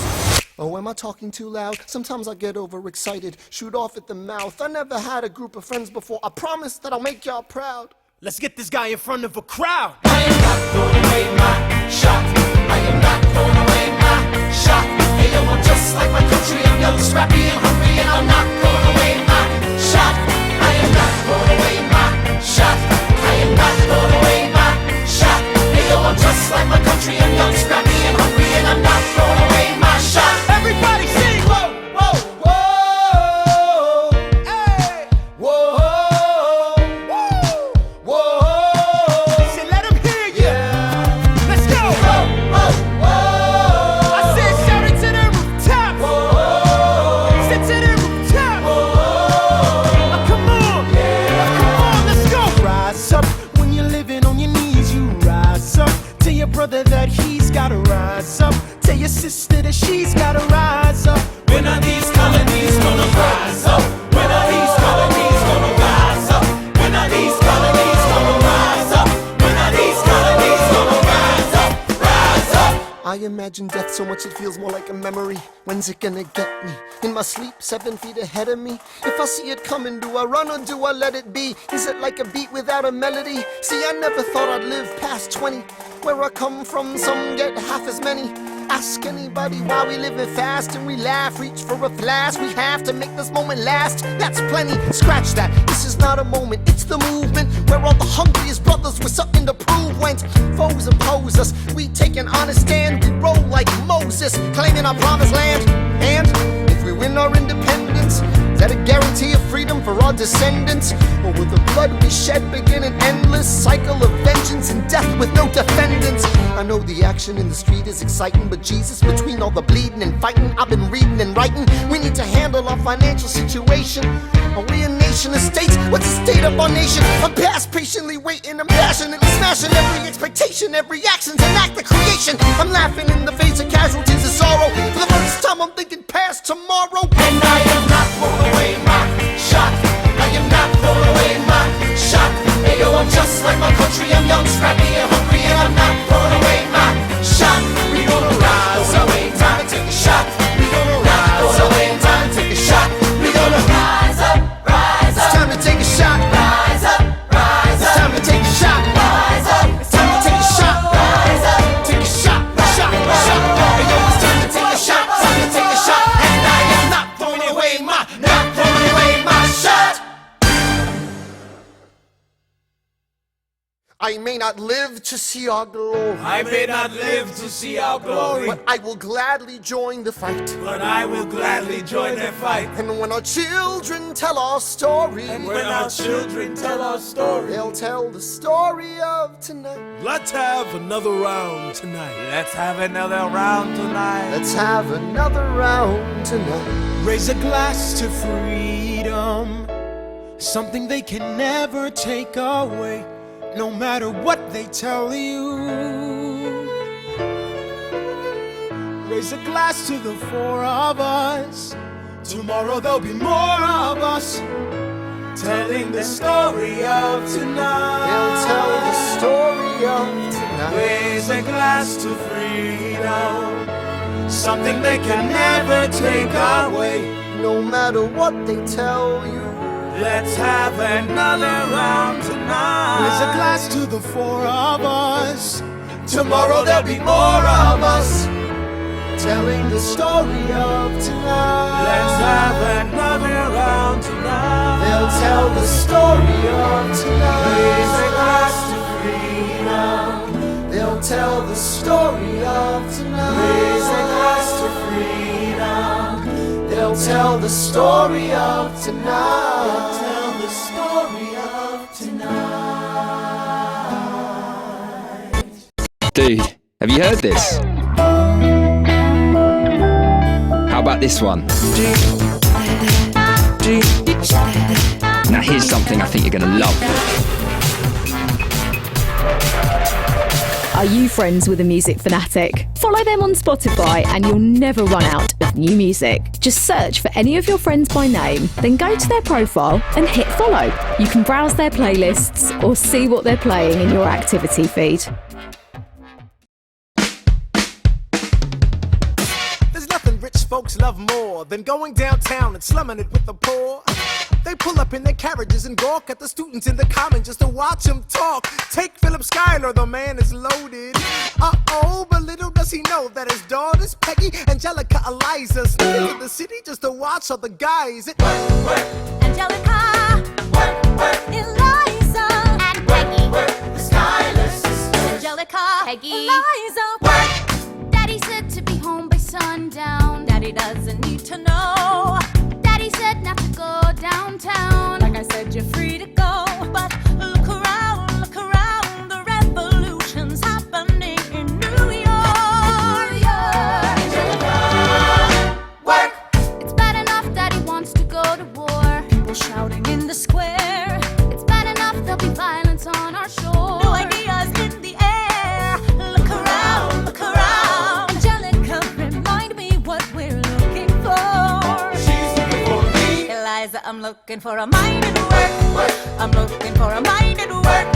Oh, am I talking too loud? Sometimes I get overexcited, shoot off at the mouth. I never had a group of friends before. I promise that I'll make y'all proud. Let's get this guy in front of a crowd. I am not throwing away my shot. I am not throwing away my shot. Hey yo, I'm just like my country. I'm young, scrappy, and hungry, and I'm not throwing away my shot. I am not throwing away my shot. I am not throwing away my shot. Hey yo, I'm just like my country. I'm young, scrappy, and hungry, and I'm not throwing away my shot. Everybody sing! Whoa, whoa, whoa! Hey! Whoa! Whoa! Say, let him hear you! brother that he's gotta rise up. Tell your sister that she's gotta rise up. When are these colonies gonna rise up? When are these colonies gonna rise up? When are these colonies gonna rise up? When are these colonies gonna rise up? Rise up! I imagine death so much it feels more like a memory. When's it gonna get me? In my sleep, 7 feet ahead of me. If I see it coming, do I run or do I let it be? Is it like a beat without a melody? See, I never thought I'd live past 20. Where I come from, some get half as many. Ask anybody why we living fast and we laugh, reach for a flash. We have to make this moment last. That's plenty. Scratch that. This is not a moment. It's the movement where all the hungriest brothers with something to prove went. Foes oppose us. We take an honest stand. We roll like Moses, claiming our promised land. And if we win our independence, is that a guarantee of freedom for our descendants? Or will the blood we shed begin an endless cycle of vengeance and death with no defendants? I know the action in the street is exciting, but Jesus, between all the bleeding and fighting I've been reading and writing, we need to handle our financial situation. Are we a nation of states? What's the state of our nation? I'm past patiently waiting, I'm passionately smashing every expectation, every action's an act of creation. I'm laughing in the face of casualties of sorrow. For the first time I'm thinking past tomorrow. And I am not throwing away my shot. I am not throwing away my shot. Hey yo, I'm just like my country. I'm young, scrappy, and hungry, and I'm not throwing away my shot. We gonna rise up, time to take a shot. We gonna rise up, time to take a shot. We gonna rise up, rise up. It's time to take a shot. Rise up, rise up. It's time to take a shot. Rise up. It's time to take a shot. Rise up. Take a shot, shot, shot. Hey yo, it's time to take a shot. Time to take a shot. And I am not throwing away my shot. I may not live to see our glory, I may not live to see our glory, but I will gladly join the fight. but I will gladly join their fight. And when our children tell our story, And when our children tell our story, they'll tell the story of tonight. Let's have another round tonight. Let's have another round tonight. Let's have another round tonight. Raise a glass to freedom, something they can never take away, no matter what they tell you. Raise a glass to the four of us. Tomorrow there'll be more of us, telling the story of tonight. They'll tell the story of tonight. raise a glass to freedom, something they can never take away. No matter what they tell you, Let's have another round tonight. Raise a glass to the four of us. Tomorrow there'll be more of us, telling the story of tonight. let's have another round tonight. They'll tell the story of Raise a tonight. glass to freedom, They'll tell the story of tonight. raise a glass to freedom. They'll tell the story of tonight. Tell the story of tonight. Dude, have you heard this? How about this one? Now here's something I think you're gonna love. Are you friends with a music fanatic? Follow them on Spotify and you'll never run out of new music. Just search for any of your friends by name, then go to their profile and hit follow. You can browse their playlists or see what they're playing in your activity feed. There's nothing rich folks love more than going downtown and slumming it with the poor. They pull up in their carriages and gawk at the students in the common just to watch them talk. Take Philip Schuyler, the man is loaded. Uh-oh, but little does he know that his daughters, Peggy, Angelica, Eliza, sneak into the city just to watch all the guys. Angelica, Eliza, and Peggy, The stylists, Angelica, Peggy, Eliza. Daddy said to be home by sundown. Daddy doesn't need to know. Daddy said not to go downtown. Like I said, you're free to go, but look around, the revolution's happening in New York. work. It's bad enough Daddy wants to go to war. People shouting in the square. It's bad enough there'll be violence on our shore. New ideas in the air. Look around. looking for a mind at work. I'm looking for a mind at work.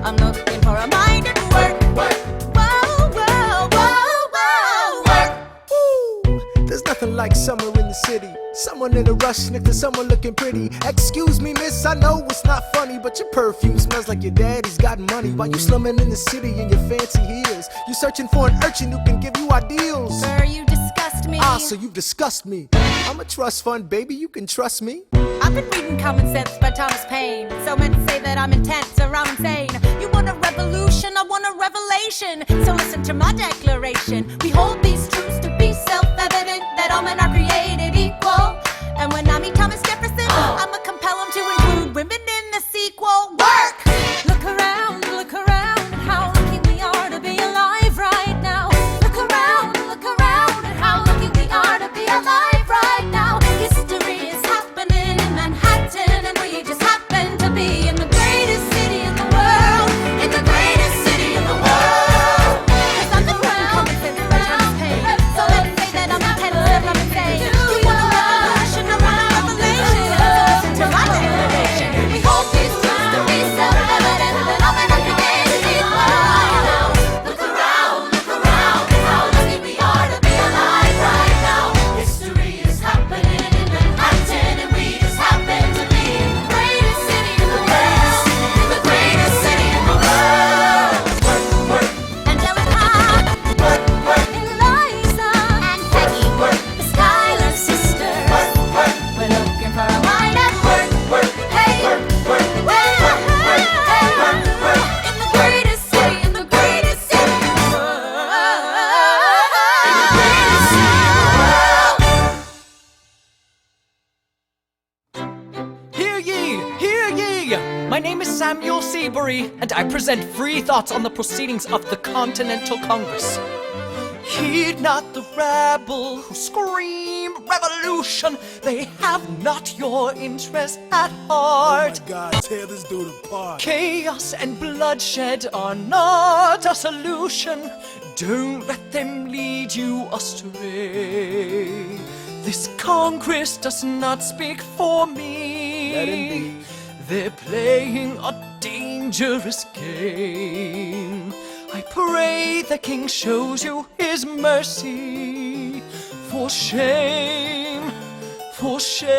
I'm looking for a mind at work. Whoa, whoa, whoa, whoa, work. Ooh, there's nothing like summer in the city. Someone in a rush next to someone looking pretty. Excuse me, miss, I know it's not funny, but your perfume smells like your daddy's got money. While you slumming in the city in your fancy heels, you searching for an urchin who can give you ideals. Sir, you disgust me. Ah, so you've discussed me. I'm a trust fund, baby, you can trust me. I've been reading Common Sense by Thomas Paine. So men say that I'm intense or I'm insane. You want a revolution, I want a revelation. So listen to my declaration. We hold these truths to be self-evident, that all men are created equal. And when I meet Thomas Jefferson, I'ma compel him to include women in the sequel. Work! Look around at how lucky we are to be alive right now. Look around at how lucky we are to be alive right now. History is happening in Manhattan, and we just happen to be in the greatest city in the world. In the greatest city in the world. 'Cause I'm the Common Sense by Thomas Paine. So let's say that I'm intense and I'm insane. You want a revolution, I want a revelation. Listen to my declaration. We hold these truths to be self-evident, that all men are created equal. Look around at how lucky we are to be alive right now. History is happening in Manhattan, and we just happen to be in the greatest city in the world. In the greatest city in the world. Angelica, Eliza, and Peggy, the Schuyler sisters. We're looking for a mind at work. Hey, in the greatest city, in the greatest city in the world. In the greatest city in the world. Hear ye! Hear ye! My name is Samuel Seabury, and I present free thoughts on the proceedings of the Continental Congress. Heed not the rabble who scream revolution. They have not your interest at heart. Oh my God, tear this dude apart. Chaos and bloodshed are not a solution. Don't let them lead you astray. This Congress does not speak for me. Let him be. They're playing a dangerous game. I pray the King shows you his mercy. For shame, for shame.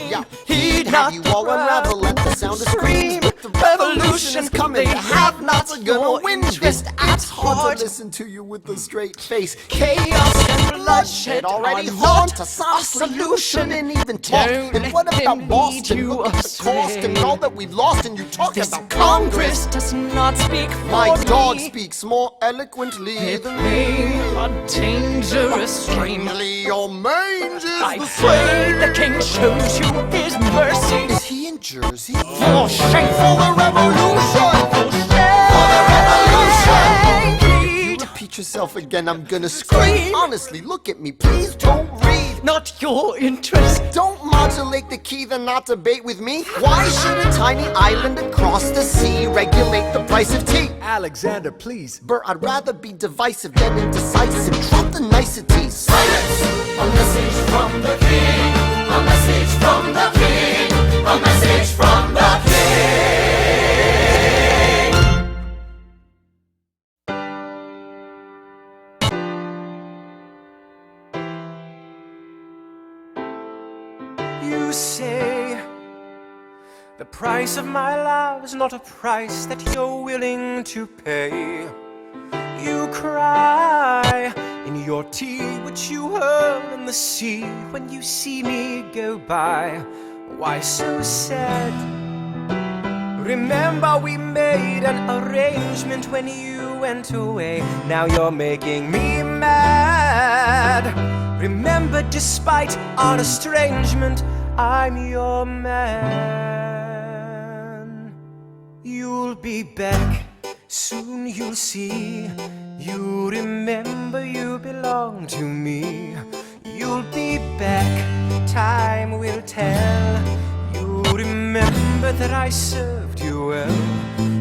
Yeah. Heed Have not you the all unravel? Let the sound of screams. But the revolution is coming. They have not gonna your win this. interest at It's hard heart. to listen to you with a straight face. Chaos and bloodshed already are haunt not us. a Honestly, you solution. shouldn't even talk. Don't And what let about them Boston? lead you Look at the cost and astray. all that we've lost, and you talk This about Congress does not speak for My me. dog speaks more eloquently They're than playing me. a dangerous game. Strangely, your mange is I the pray same. the King shows you his mercy. Is he in Jersey? For shame, For the revolution! for shame, For the revolution! Heed You repeat yourself again, I'm gonna scream. Honestly, look at me, please don't read. not your interest. Don't modulate the key, then not debate with me. Why should a tiny island across the sea regulate the price of tea? Alexander, please. Bert, I'd rather be divisive than indecisive. Drop the niceties. Silence! A message from the king. A message from the king. A message from the king. You say the price of my love is not a price that you're willing to pay. You cry in your tea, which you hurl in the sea when you see me go by. Why so sad? Remember we made an arrangement when you went away. Now you're making me mad. Remember, despite our estrangement, I'm your man. You'll be back, soon you'll see. You remember you belong to me. You'll be back, time will tell. You remember that I served you well.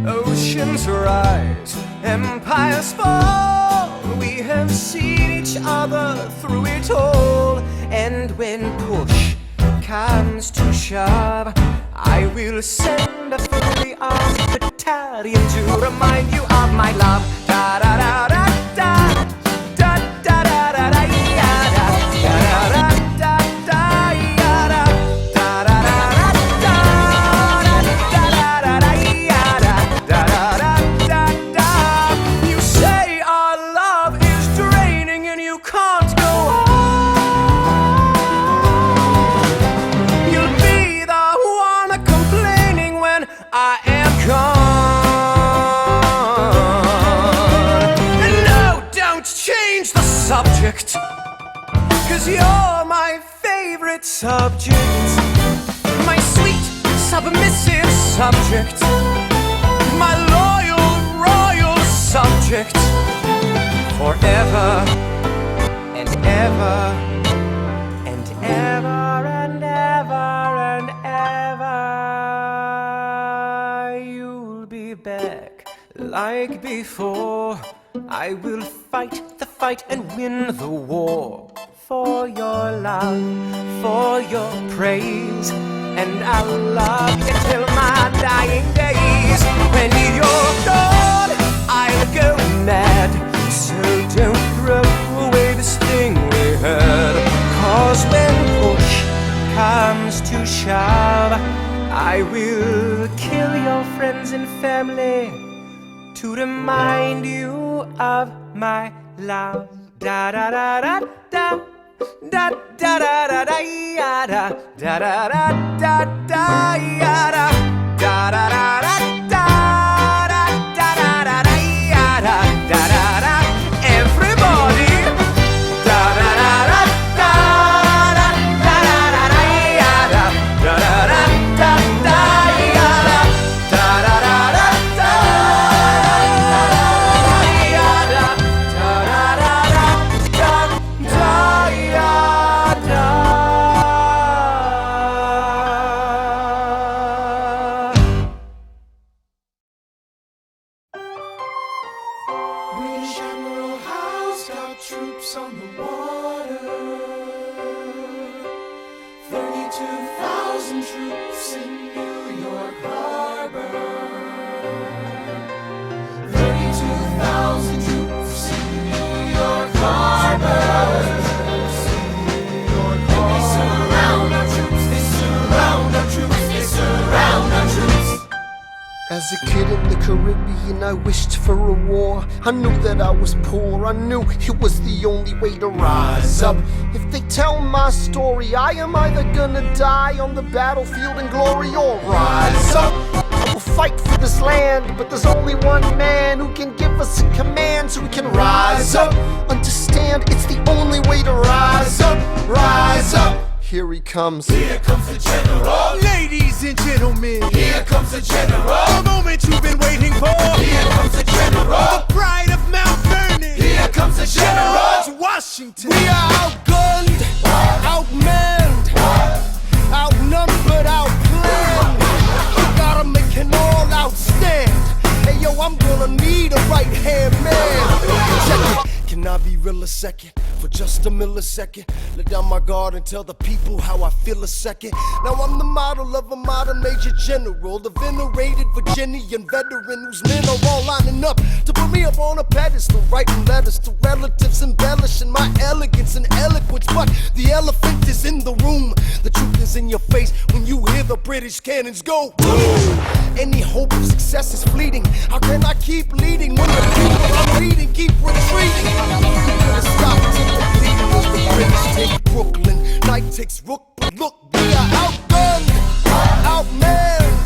Oceans rise, empires fall. We have seen each other through it all. And when push comes to shove, I will send a fully armed battalion to remind you of my love. Da da da da da, da da da da da, ya da, da da da da, ya da, da da da da, da da da da, ya da, da da da da. You say our love is draining and you can't go on. You'll be the one complaining when I am gone. And no, don't change the subject, 'cause you're my favorite subject, my sweet submissive subject, my loyal royal subject, forever and ever and ever and ever and ever. You'll be back like before. I will fight the fight and win the war for your love, for your praise, and I'll love you till my dying days. When you're gone, I'll go mad, so don't throw away this thing we had. 'Cause when push comes to shove, I will kill your friends and family to remind you of my love. Da da da da da, da da da da da, ya da, da da da da da, ya da, da da da da da, da da da da, ya da, da da da. Everybody, da da da da da, da da da da, ya da, da da da da da, ya da, da da da da da, ya da, da da da da da, ya da. British Admiral Howe's got troops on the water. 32,000 troops in New York Harbor. 32,000 troops in New York Harbor. And they surround our troops, they surround our troops, they surround our troops. As a kid in the Caribbean, I wished for a war. I knew that I was poor, I knew it was the only way to rise up. If they tell my story, I am either gonna die on the battlefield in glory or rise up. I will fight for this land, but there's only one man who can give us a command so we can rise up. Understand, it's the only way to rise up, rise up. Here he comes. Here comes the general. Ladies and gentlemen, Here comes the general. the moment you've been waiting for. Here comes the general. The pride of Mount Vernon. Here comes the general. George Washington. We are outgunned, outmanned, outnumbered, outplanned. You gotta make an all-out stand. Hey yo, I'm gonna need a right-hand man. Check it. Can I be real a second? For just a millisecond, let down my guard and tell the people how I feel a second. Now I'm the model of a modern major general, the venerated Virginian veteran whose men are all lining up to put me up on a pedestal, writing letters to relatives, embellishing my elegance and eloquence. But the elephant is in the room, the truth is in your face when you hear the British cannons go boom. Any hope of success is fleeting. How can I keep leading when the people I'm leading keep retreating? Could've stopped till the bleeding as the British take Brooklyn. Night takes Rook, but look, we are outgunned, outmanned,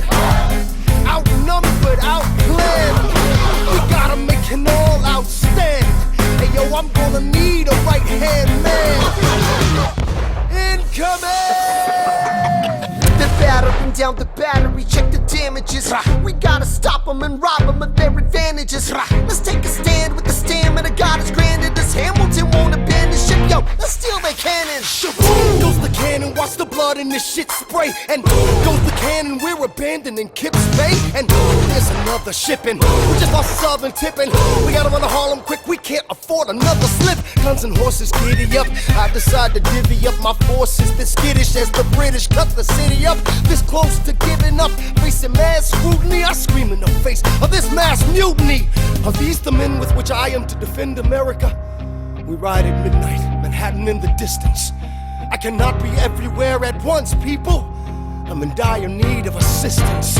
outnumbered, outplanned. We gotta make an all-out stand. Hey yo, I'm gonna need a right-hand man. Incoming! They're battering down the battery, check the damages. We gotta stop them and rob them of their advantages. Let's take a stand with the stamina God has granted us. Hamilton won't abandon ship, yo, let's steal their cannons. Shaboom! Goes the cannon, watch the blood letting this shit spray. And goes the cannon, we're abandoning Kips Bay. And there's another shipping, we just lost Southern tipping. We gotta run to Harlem quick, we can't afford another slip. Guns and horses giddy up, I decide to divvy up my forces. This skittish as the British cut the city up. This close to giving up, facing mad scrutiny. I scream in the face of this mass mutiny. Are these the men with which I am to defend America? We ride at midnight, Manhattan in the distance. I cannot be everywhere at once, people. I'm in dire need of assistance.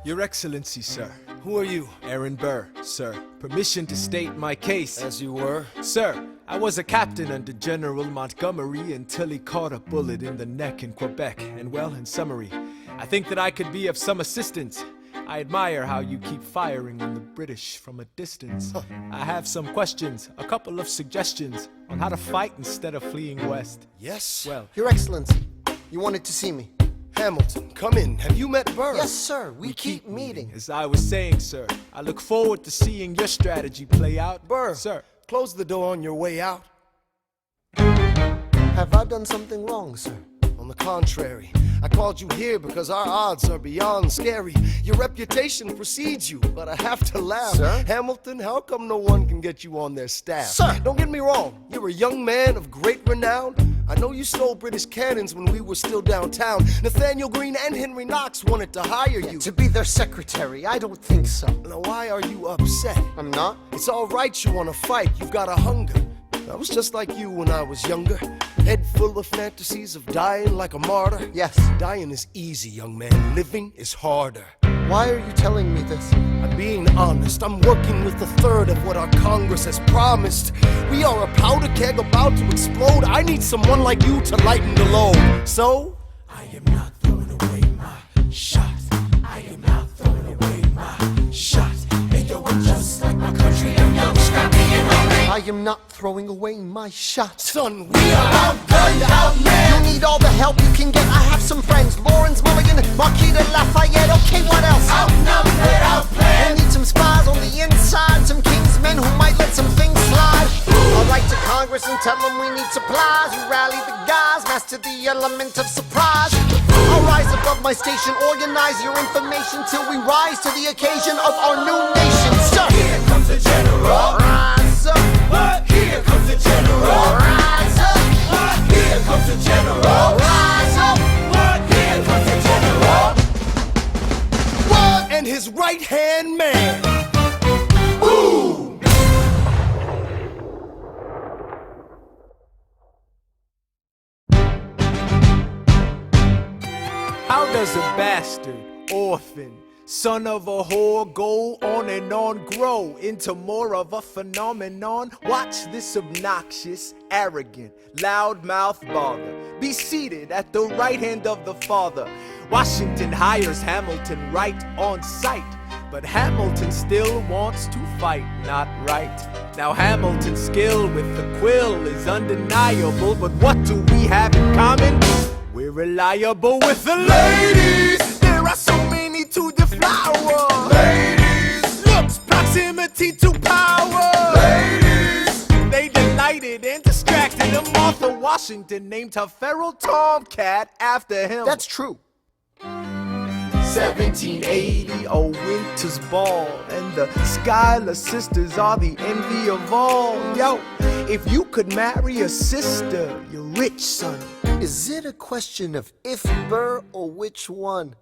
Your Excellency, sir. Who are you? Aaron Burr, sir. Permission to state my case. As you were? Sir, I was a captain under General Montgomery until he caught a bullet in the neck in Quebec. And well, in summary, I think that I could be of some assistance. I admire how you keep firing on the British from a distance. I have some questions, a couple of suggestions on how to fight instead of fleeing west. Yes? Well, Your Excellency, you wanted to see me. Hamilton, come in. Have you met Burr? Yes, sir. We keep meeting. as I was saying, sir, I look forward to seeing your strategy play out. Burr, Sir. close the door on your way out. Have I done something wrong, sir? On the contrary, I called you here because our odds are beyond scary. Your reputation precedes you, but I have to laugh. Sir? Hamilton, how come no one can get you on their staff? Sir! Don't get me wrong, you're a young man of great renown. I know you stole British cannons when we were still downtown. Nathaniel Greene and Henry Knox wanted to hire you. To be their secretary, I don't think so. Now why are you upset? I'm not? It's all right you want to fight, you've got a hunger. I was just like you when I was younger. Head full of fantasies of dying like a martyr. Yes. Dying is easy, young man. Living is harder. Why are you telling me this? I'm being honest. I'm working with a third of what our Congress has promised. We are a powder keg about to explode. I need someone like you to lighten the load. So, I am not throwing away my shot. I am not throwing away my shot. Hey yo, I'm just like my country. I'm young, scrappy, and hungry. I am not throwing away my shot. son, we are outgunned, outmanned. You need all the help you can get. I have some friends. Lawrence Mulligan, Marquis de Lafayette. Okay, what else? Outnumbered, outplanned. We need some spies on the inside. Some kingsmen who might let some things slide. I'll write to Congress and tell them we need supplies. You rally the guys, master the element of surprise. I'll rise above my station, organize your information till we rise to the occasion of our new nation. Sir, Here comes the general. rise up. What? Here comes the general. Rise up. What? Here comes the general. Rise up. What? Here comes the general. and his right-hand man. Boom! How does a bastard, orphan, son of a whore go on and on, grow into more of a phenomenon? Watch this obnoxious, arrogant, loudmouth bother be seated at the right hand of the father. Washington hires Hamilton right on sight, but Hamilton still wants to fight, not right. Now Hamilton's skill with the quill is undeniable, but what do we have in common? We're reliable with the ladies. There are so many to deflower. Ladies. Looks, proximity to power. Ladies. They delighted and distracted him. Martha Washington named her feral tomcat after him. That's true. 1780, a winter's ball, and the Schuyler sisters are the envy of all. Yo, if you could marry a sister, you're rich, son. Is it a question of if Burr or which one?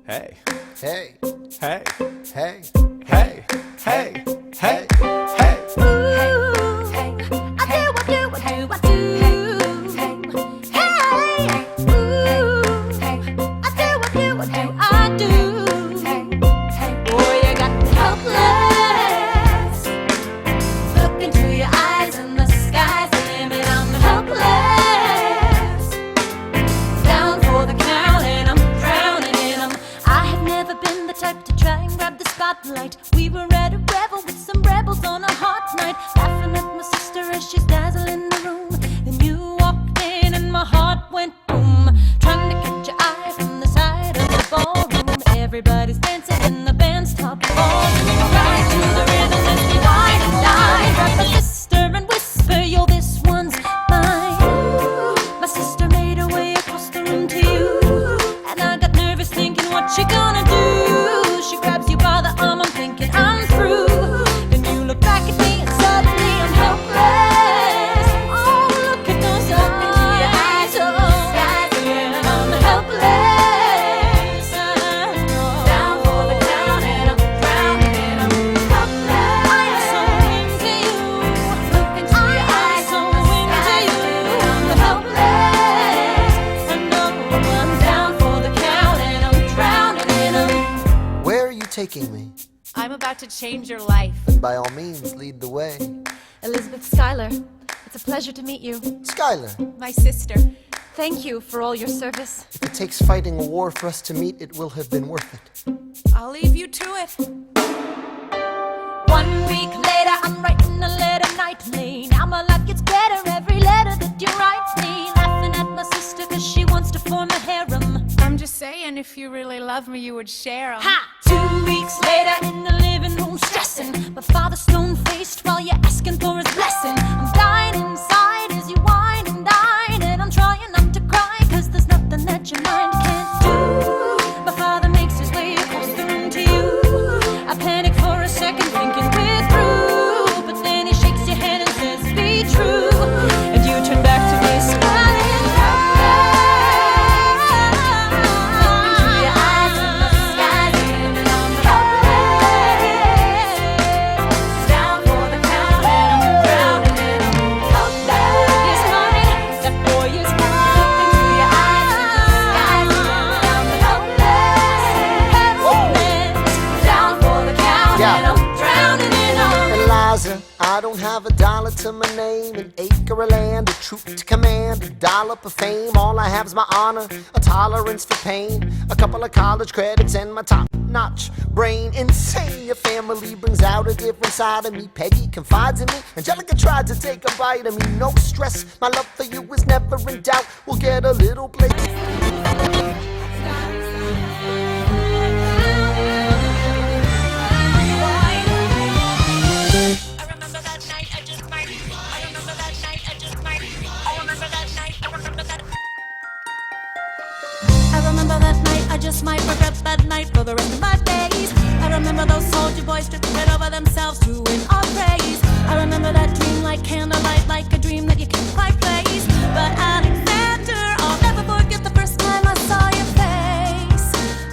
Hey, Hey, hey, hey, hey, hey, hey, hey. We were at a revel with some rebels on a hot night, laughing at my sister as she's dazzling the room. Then you walked in and my heart went boom, trying to catch your eye from the side of the ballroom. Everybody's dancing and the band's top falling right to the rhythm as we wine and dine. Grab my sister and whisper, yo, this one's mine. My sister made her way across the room to you. taking me? I'm about to change your life. Then by all means, lead the way. Elizabeth Schuyler, it's a pleasure to meet you. Schuyler, My sister, thank you for all your service. if it takes fighting a war for us to meet, it will have been worth it. I'll leave you to it. 1 week later, I'm writing a letter nightly. Now my life gets better every letter that you write me. Laughing at my sister cause she wants to form a harem. I'm just saying, if you really love me, you would share 'em. Ha! 2 weeks later in the living room stressing. My father's stone-faced while you're asking for his blessing. I'm dying inside as you whine and dine. And I'm trying not to cry cause there's nothing that your mind can't do. My father makes his way across the room to you. I panic for a second thinking we're through. But then he shakes your hand and says be true. And you turn back to me smiling. I don't have a dollar to my name, an acre of land, a troop to command, a dollop of fame. All I have is my honor, a tolerance for pain, a couple of college credits and my top-notch brain. Insane, your family brings out a different side of me. Peggy confides in me, Angelica tried to take a bite of me. No stress, my love for you is never in doubt. We'll get a little place. I just might regret that night for the rest of my days. I remember those soldier boys tripping over themselves to win our praise. I remember that dream like candlelight, like a dream that you can't quite place. But Alexander, I'll never forget the first time I saw your face.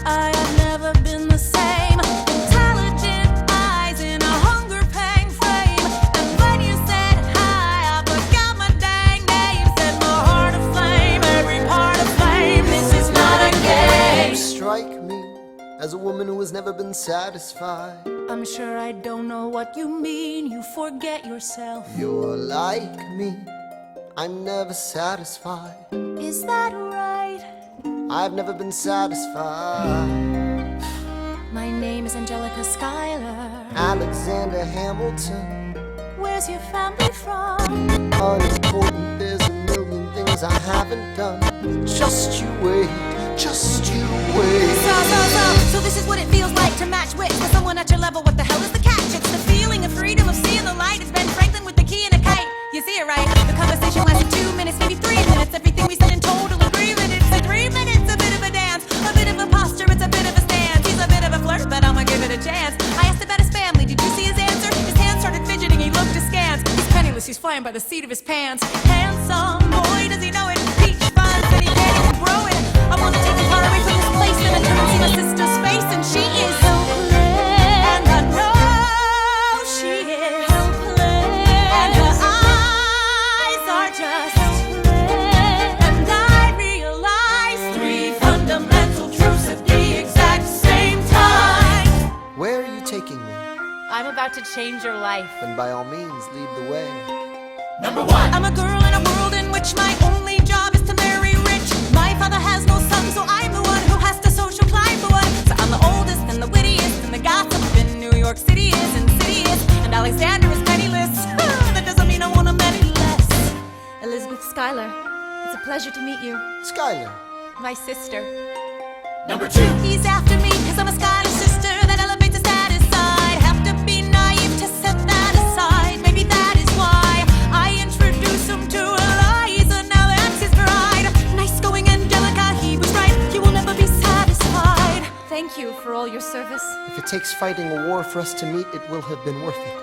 I have never been the same. Intelligent eyes in a hunger pang frame. And when you said hi, I forgot my dang name. Set my heart aflame, every part of flame. This is not a game. You strike me as a woman who has never been satisfied. I'm sure I don't know what you mean. You forget yourself. You're like me, I'm never satisfied. Is that right? I've never been satisfied. My name is Angelica Schuyler. Alexander Hamilton. Where's your family from? Unimportant, there's a million things I haven't done. Just you wait, just you wait. So this is what it feels like to match wits with someone at your level. What the hell is the catch? It's the feeling of freedom, of seeing the light. It's Ben Franklin with the key and a kite. You see it right? The conversation lasted 2 minutes, maybe 3 minutes. Everything we said in total agreement. It's a dream and it's a bit of a dance, a bit of a posture, it's a bit of a stance. He's a bit of a flirt, but I'ma give it a chance. I asked about his family, did you see his answer? His hands started fidgeting, he looked askance. He's penniless, he's flying by the seat of his pants. Handsome boy, does he know it? Peach fuzz, and he can't even grow it. I wanna take him far away from this place, and I turn and see my sister's face, and she is helpless. And I know she is helpless. And her eyes are just helpless. And I realize 3 fundamental truths at the exact same time. Where are you taking me? I'm about to change your life. Then by all means, lead the way. Number 1. I'm a girl in a world in which my only job is to marry rich. My father has no son, so I'm the one who has to social climb the one. So I'm the oldest and the wittiest, and the gossip in New York City is insidious. And Alexander is penniless. That doesn't mean I want him any less. Elizabeth Schuyler, it's a pleasure to meet you. Schuyler. My sister. Number 2. He's after me, cause I'm a Schuyler sister that elevates the status side. Have to be naive to set that aside. Maybe that is why I introduce him to Eliza. Now that's his bride. Nice going, Angelica, he was right. You will never be satisfied. Thank you for all your service. If it takes fighting a war for us to meet, it will have been worth it.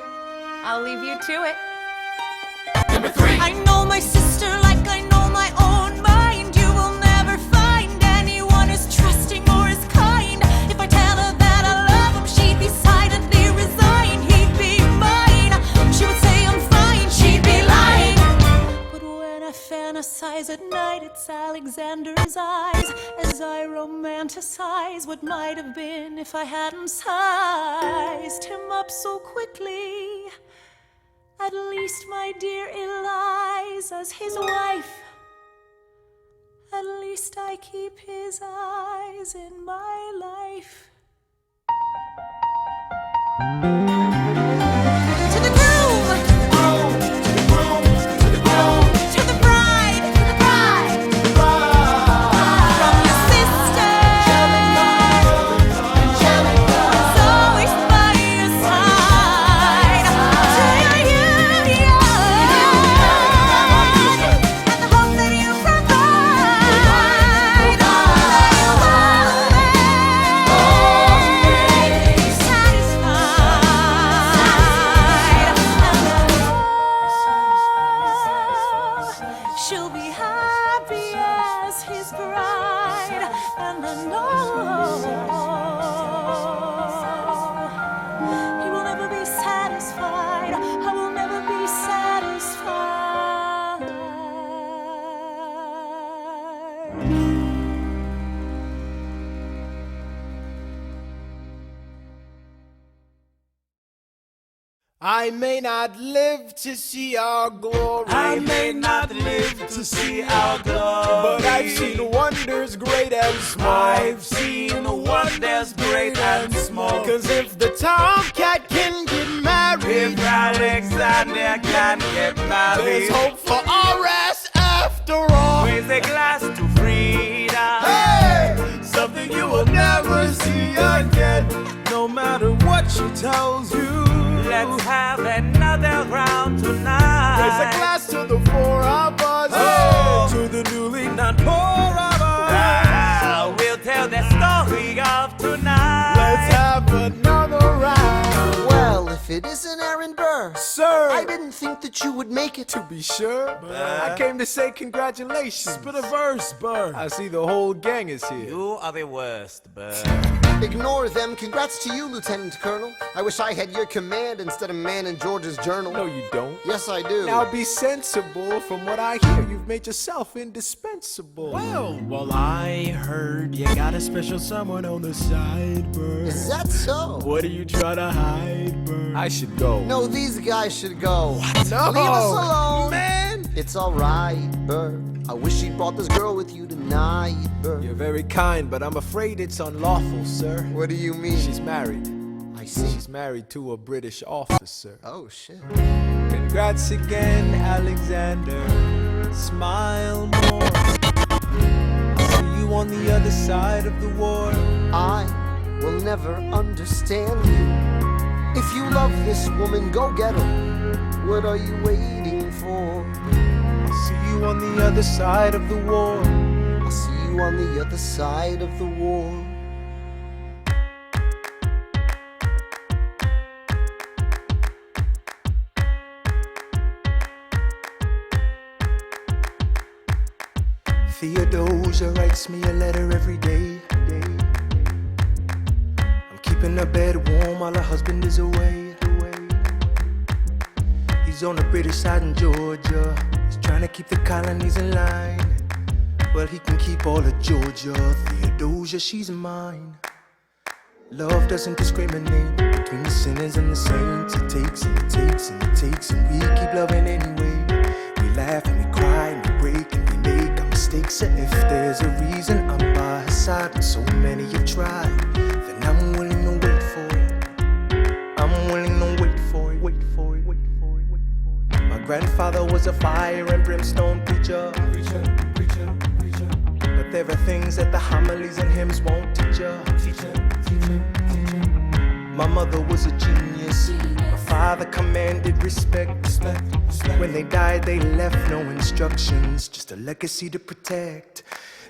I'll leave you to it. Number 3. I know my sister like I know my own mind. You will never find anyone as trusting or as kind. If I tell her that I love him, she'd be silently resigned. He'd be mine. She would say I'm fine, she'd be lying. But when I fantasize skies. At night it's Alexander's eyes as I romanticize what might have been if I hadn't sized him up so quickly. At least, my dear Eliza's his wife. At least I keep his eyes in my life. To the groom, to the groom, to the groom, to the groom, to the bride, to the bride, to the bride. From your sister, Angelica, is always by your side. To your union, and the hope that you provide. She'll be happy as his bride, and I know he will never be satisfied. I will never be satisfied. I may not live to see our glory. I may not live to see our glory, but I've seen wonders great and small. I've seen wonders great and small. 'Cause if the tomcat can get married, if Alexander can get married, there's hope for RS after all. Raise a glass to freedom. Hey, something you will never see again. No matter what she tells you, let's have another round tonight. Raise a glass to the four of us, to the newly not poor of us. We'll tell the story of tonight. Let's have another round. Well, if it isn't Aaron Burr, sir, I didn't think that you would make it. To be sure, I came to say congratulations. Spit a verse, Burr. I see the whole gang is here. You are the worst, Burr. Ignore them. Congrats to you, Lieutenant Colonel. I wish I had your command instead of man in George's journal. No, you don't. Yes, I do. Now be sensible. From what I hear, you've made yourself indispensable. Well, I heard you got a special someone on the side, Burr. Is that so? What are you trying to hide, Burr? I should go. No, these guys should go. What? No. Leave us alone. Man. It's alright, Burr. I wish you'd brought this girl with you tonight, Burr. You're very kind, but I'm afraid it's unlawful, sir. What do you mean? She's married. I see. She's married to a British officer. Oh, shit. Congrats again, Alexander. Smile more. See you on the other side of the war. I will never understand you. If you love this woman, go get her. What are you waiting for? I'll see you on the other side of the war. I'll see you on the other side of the war. Theodosia writes me a letter every day. I'm keeping her bed warm while her husband is away. He's on the British side in Georgia. He's trying to keep the colonies in line. Well, he can keep all of Georgia. Theodosia, she's mine. Love doesn't discriminate between the sinners and the saints. It takes and it takes and it takes, and we keep loving anyway. We laugh and we cry and we break and we make our mistakes. And if there's a reason I'm by her side when so many have tried, then I'm willing to wait for it. I'm willing to wait for it, wait for it, wait for it, wait for it. My grandfather was a fire and brimstone preacher. But there are things that the homilies and hymns won't teach ya. My mother was a genius. My father commanded respect. When they died, they left no instructions, just a legacy to protect.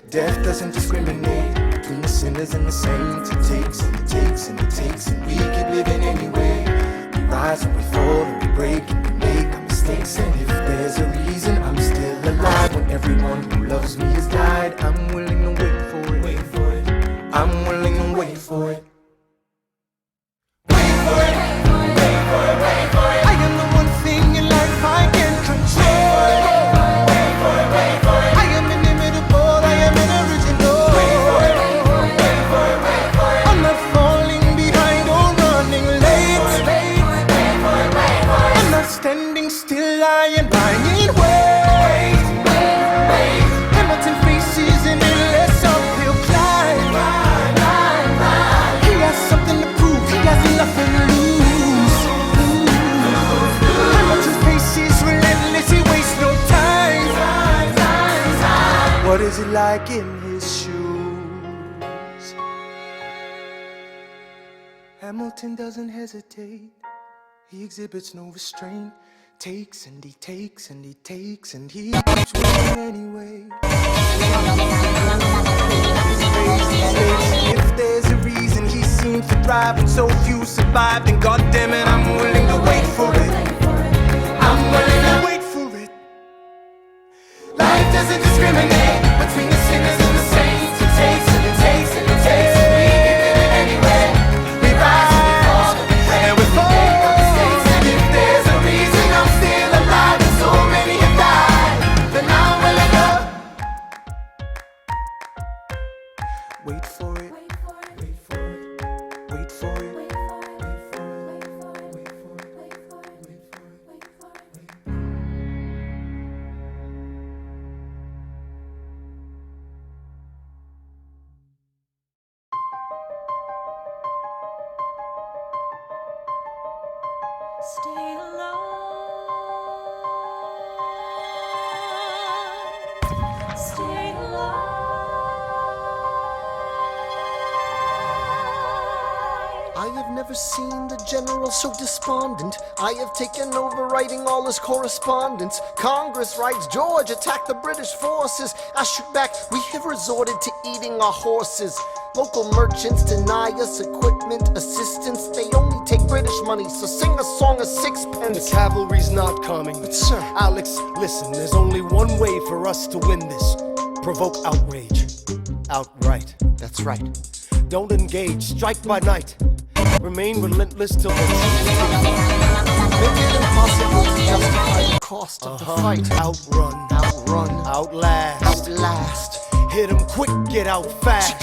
Death doesn't discriminate between the sinners and the saints. It takes and it takes and it takes, and we keep living anyway. We rise and we fall and we break and we make our mistakes. And if there's a reason I'm still alive when everyone who loves me has died, I'm willing to wait for it. Wait for it. I'm willing to wait for it. I am the one thing in life I can control. I standing still, lying, lying. Wait, Hamilton faces an endless uphill climb. He has something to prove, he has nothing to lose. Hamilton's pace is relentless, he wastes no time. What is it like in his shoes? Hamilton doesn't hesitate, he exhibits no restraint. Takes and he takes and he takes and he keeps winning anyway. If there's a reason he seems to thrive and so few survive, then goddammit, I'm willing to wait for it. I'm willing to wait for it. Life doesn't discriminate between the sinners and the saints. It takes and it takes and it takes, and we give it anyway. We rise and we fall and we fall. And if there's a reason I'm still alive and so many have died, then I'm willing to wait for it. Wait for it. Wait for it. Wait for it. Wait for it. Wait for it. Wait for it. Wait for it. Wait for it. Wait for it. Stay alive. Stay alive. I have never seen the general so despondent. I have taken over writing all his correspondence. Congress writes, George attacked the British forces. I shoot back, we have resorted to eating our horses. Local merchants deny us equipment, assistance. They only take British money, so sing a song of sixpence. The cavalry's not coming. But sir, Alex, listen, there's only one way for us to win this. Provoke outrage. Outright. that's right. Don't engage. Strike by night. Remain relentless till the Make it impossible to justify the cost of the fight. Outrun. Outrun. Outlast. Outlast. Hit 'em quick, get out fast.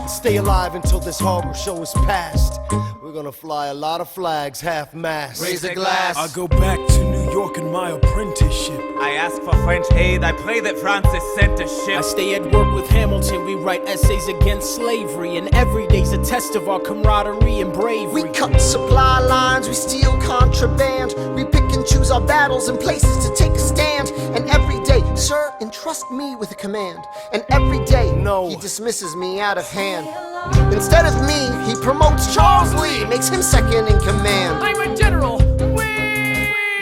Stay alive until this horrible show is past. We're gonna fly a lot of flags, half-mast. Raise a glass. I go back to New York in my apprenticeship. I ask for French aid, I pray that Francis sent a ship. I stay at work with Hamilton, we write essays against slavery, and every day's a test of our camaraderie and bravery. We cut supply lines, we steal contraband. We pick and choose our battles and places to take a stand. And every day, sir, entrust me with a command. And every day, No. he dismisses me out of hand. Instead of me, he promotes Charles Lee, makes him second in command. I'm a general.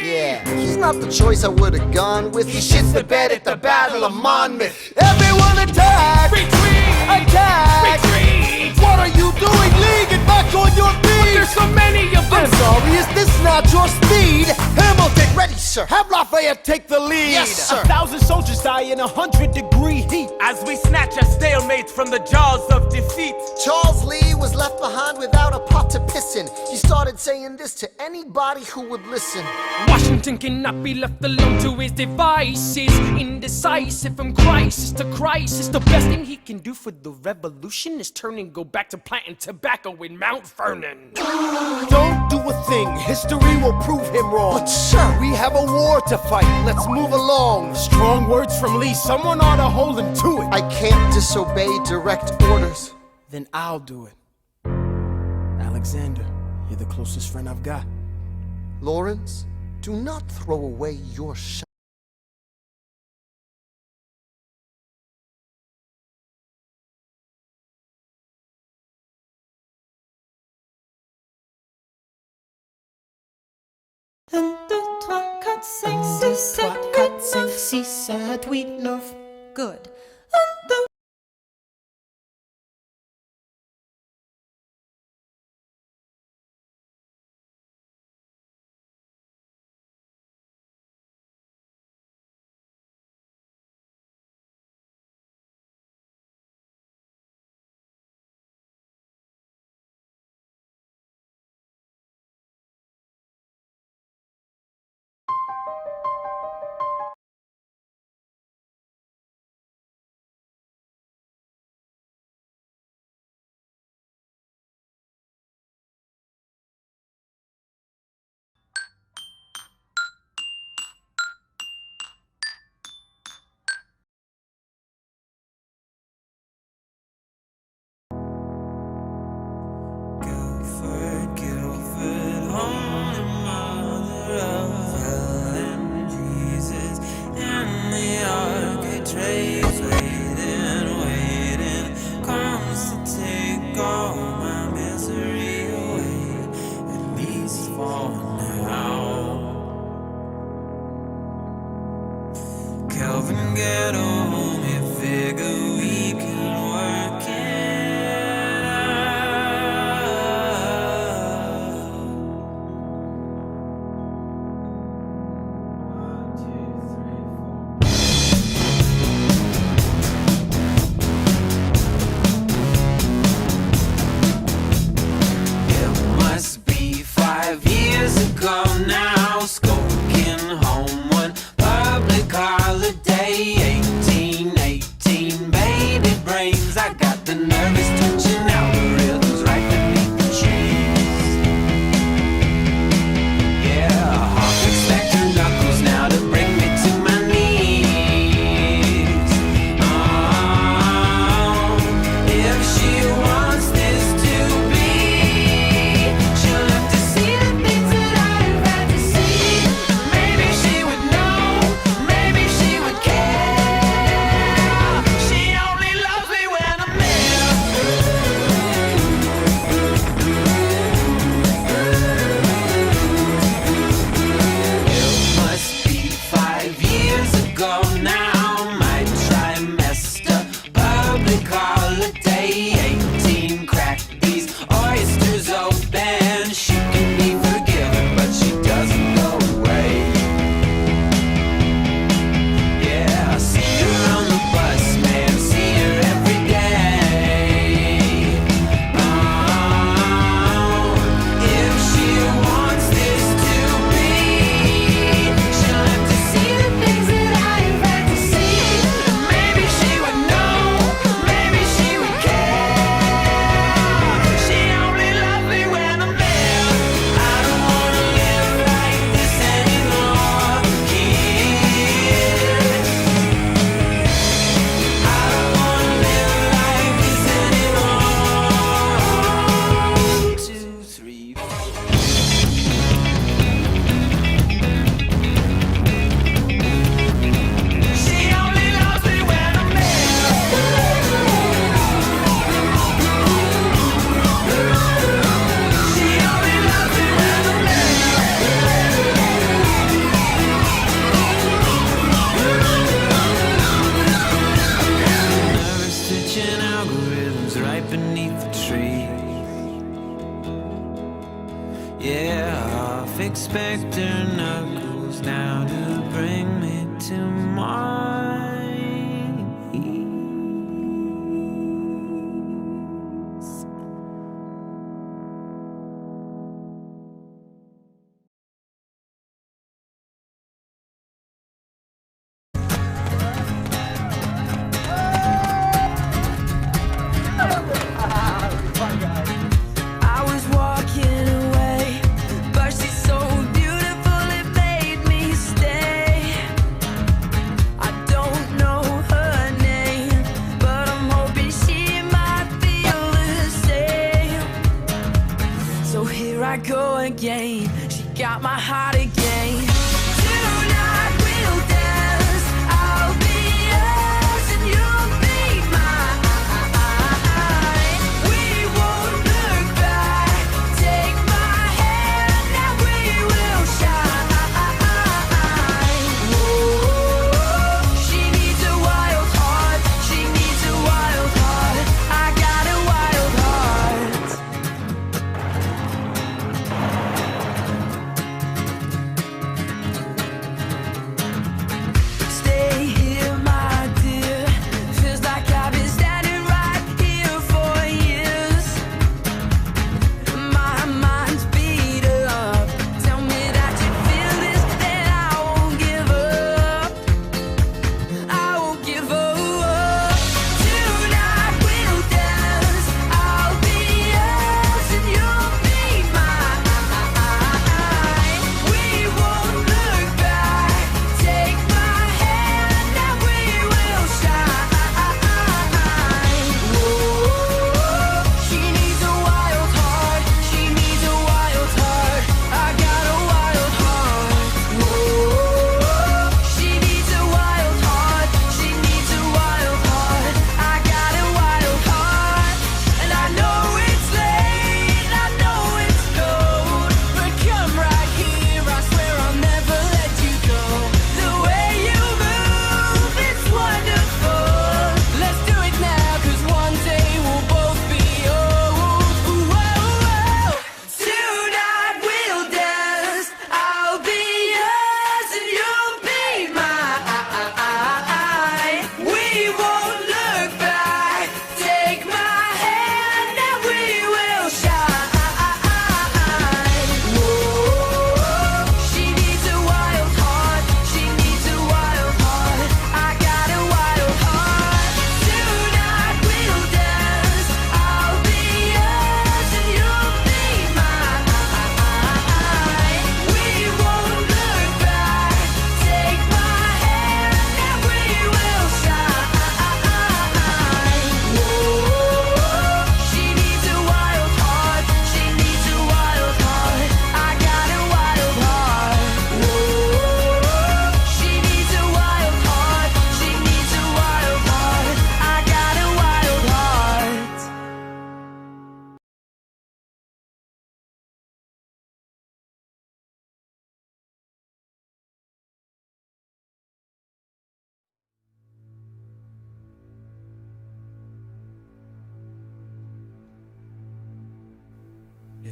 Yeah, he's not the choice I would've gone with. He shits the bed at the Battle of Monmouth. Everyone attack! Retreat! Attack! Retreat! What are you doing? Lee, get back on your feet! There's so many of them! I'm sorry, is this not your speed? Hamilton, Ready, sir. have Lafayette take the lead! Yes, sir. 1,000 soldiers die in 100-degree heat. As we snatch a stalemate from the jaws of defeat. Charles Lee was left behind without a pot to piss in. He started saying this to anybody who would listen. Washington cannot be left alone to his devices. Indecisive from crisis to crisis. The best thing he can do for the revolution is turn and go back to planting tobacco in Mount Vernon. Don't do a thing, history will prove him wrong. But sir, We have a war to fight, let's move along. Strong words from Lee, someone ought to hold him to it. I can't disobey direct orders. Then I'll do it. Alexander, you're the closest friend I've got. Lawrence, do not throw away your shot. Un, deux, trois, quatre, cinq, six, sept, 4, 5, 6, 7, 8, 9. Good. couldn't get home, you figure we could work it must be 5 years ago now. Skoking home one public holiday. 18, baby brains. I got the nervous twitching algorithms right beneath the cheese. Yeah, Hawk expector knuckles now to bring me to my knees. Oh, if she wants this to be, she'll have to see the things that I've had to see. Maybe she would know, maybe she would care. She only loves me when I'm there. It must be 5 years ago now. My trimester, public holiday. 18 crack these oysters open. She can be forgiven, but she doesn't go away. Yeah, I see her on the bus, man, see her every day. Oh, if she wants this to be, she'll have to see the things that I've had to see. Maybe she would know, maybe she would care. She only loves me when I'm there. I don't wanna live like this anymore, kid. I don't wanna live like this anymore. 2, 3, 4. She only loves me when I'm there. She only loves me when I'm there. Nervous stitching algorithms right beneath the tree. Yeah, I'll expector knuckles now to bring me to my I was walking away, but she's so beautiful it made me stay.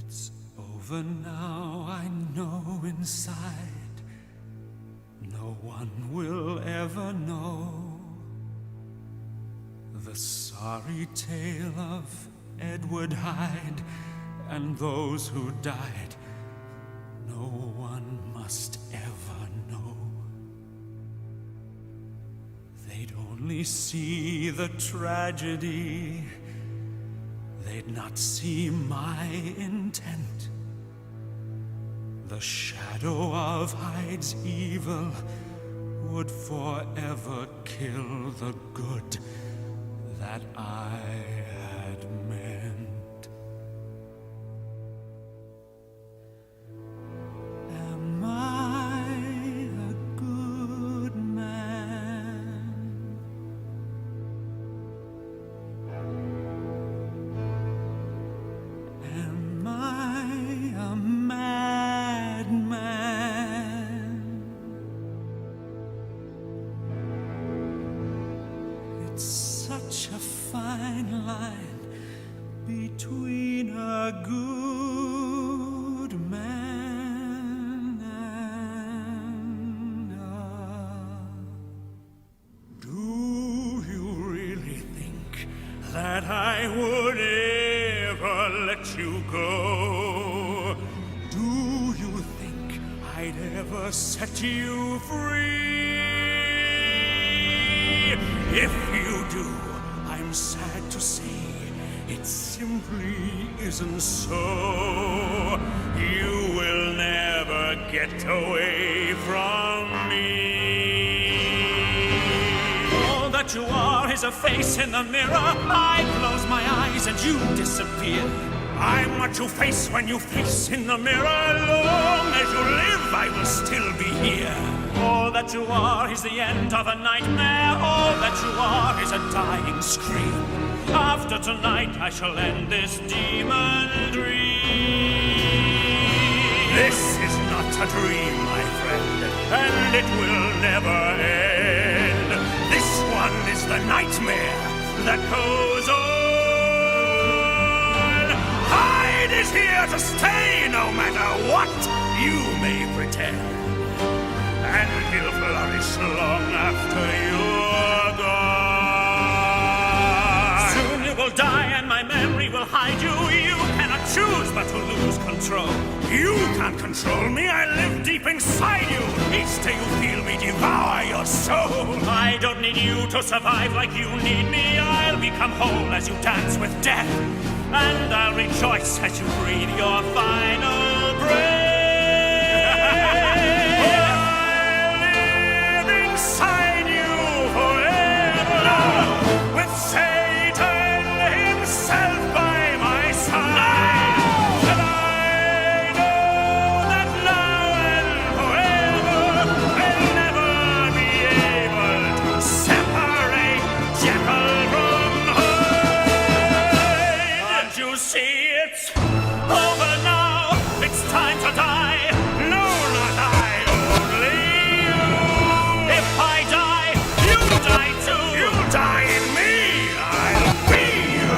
It's over now, I know inside. No one will ever know the sorry tale of Edward Hyde and those who died. No one must ever know. They'd only see the tragedy. They'd not see my intent. The shadow of Hyde's evil would forever kill the good that I had meant. Am I a good man? Am I a madman? It's such a fine line between a good man and a... Do you really think that I would ever let you go? Do you think I'd ever set you free? If you do, I'm sad to say it simply isn't so. You will never get away from me. All that you are is a face in the mirror. I close my eyes and you disappear. I'm what you face when you face in the mirror. Long as you live, I will still be here. All that you are is the end of a nightmare. All that you are is a dying scream. After tonight, I shall end this demon dream. This is not a dream, my friend, and it will never end. This one is the nightmare that goes on. Hyde is here to stay, no matter what you may pretend. And he'll flourish long after you're gone. Soon you will die and my memory will hide you. You cannot choose but to lose control. You can't control me, I live deep inside you. Each day you feel me devour your soul. I don't need you to survive like you need me. I'll become whole as you dance with death. And I'll rejoice as you breathe your final breath. Inside you forever, with Satan himself by my side. And I know that now and forever I'll never be able to separate Jekyll from Hyde. Can't you see it's over now? It's time to die. No, not I. Die in me, I'll be you.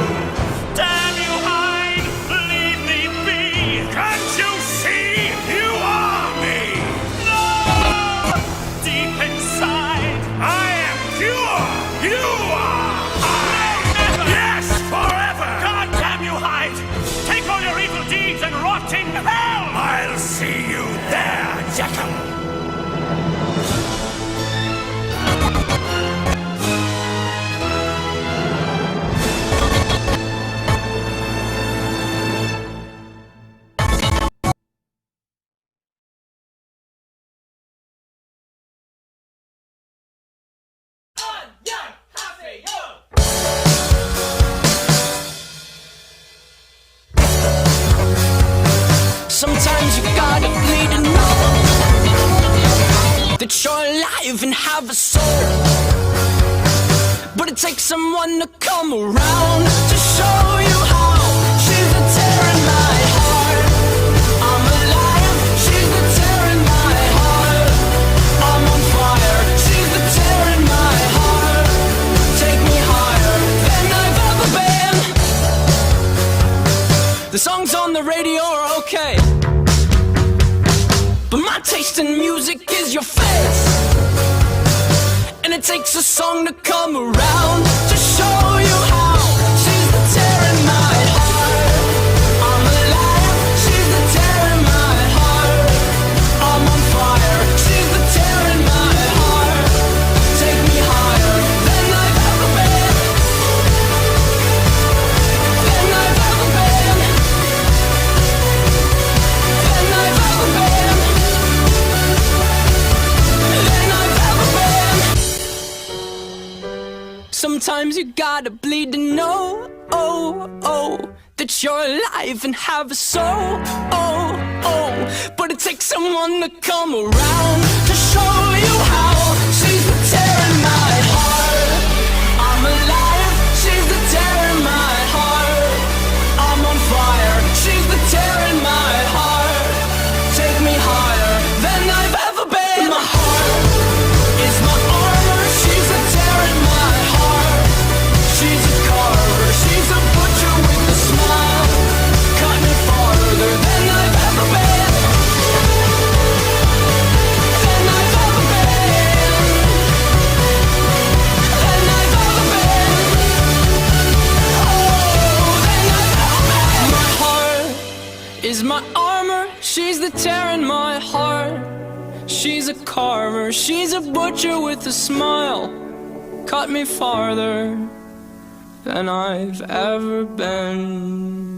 Damn you, Hyde, leave me be. Can't you see you are me? No! Deep inside, I am pure. You are Hyde. Never. Yes, forever. God damn you, Hyde. Take all your evil deeds and rot in hell. I'll see you there, Jekyll. Sometimes you gotta bleed to know that you're alive and have a soul. But it takes someone to come around to show you how. She's the tear in my heart. I'm alive. She's the tear in my heart. I'm on fire. She's the tear in my heart. Take me higher than I've ever been. The songs on the radio are best. And it takes a song to come around to show you how she's the tear in my heart. I'm alive, she's the tear in my heart. I'm on fire, she's the tear in my heart. Take me higher than I've ever been. Than I've ever been. Than I've ever been. Than I've ever been. Sometimes you gotta bleed to know, that you're alive and have a soul, but it takes someone to come around to show you how she's the tear in my heart. I'm alive, she's the tear in my heart. I'm on fire, she's the tear in my heart. Take me higher than I've ever been. My heart is my armor, she's the tear in my heart. She's a carver, she's a butcher with a smile. Cut me farther than I've ever been. Than I've ever been. Than I've ever been. Oh, than I've ever been. My heart is my armor, she's the tear in my heart. She's a carver, she's a butcher with a smile. Cut me farther than I've ever been.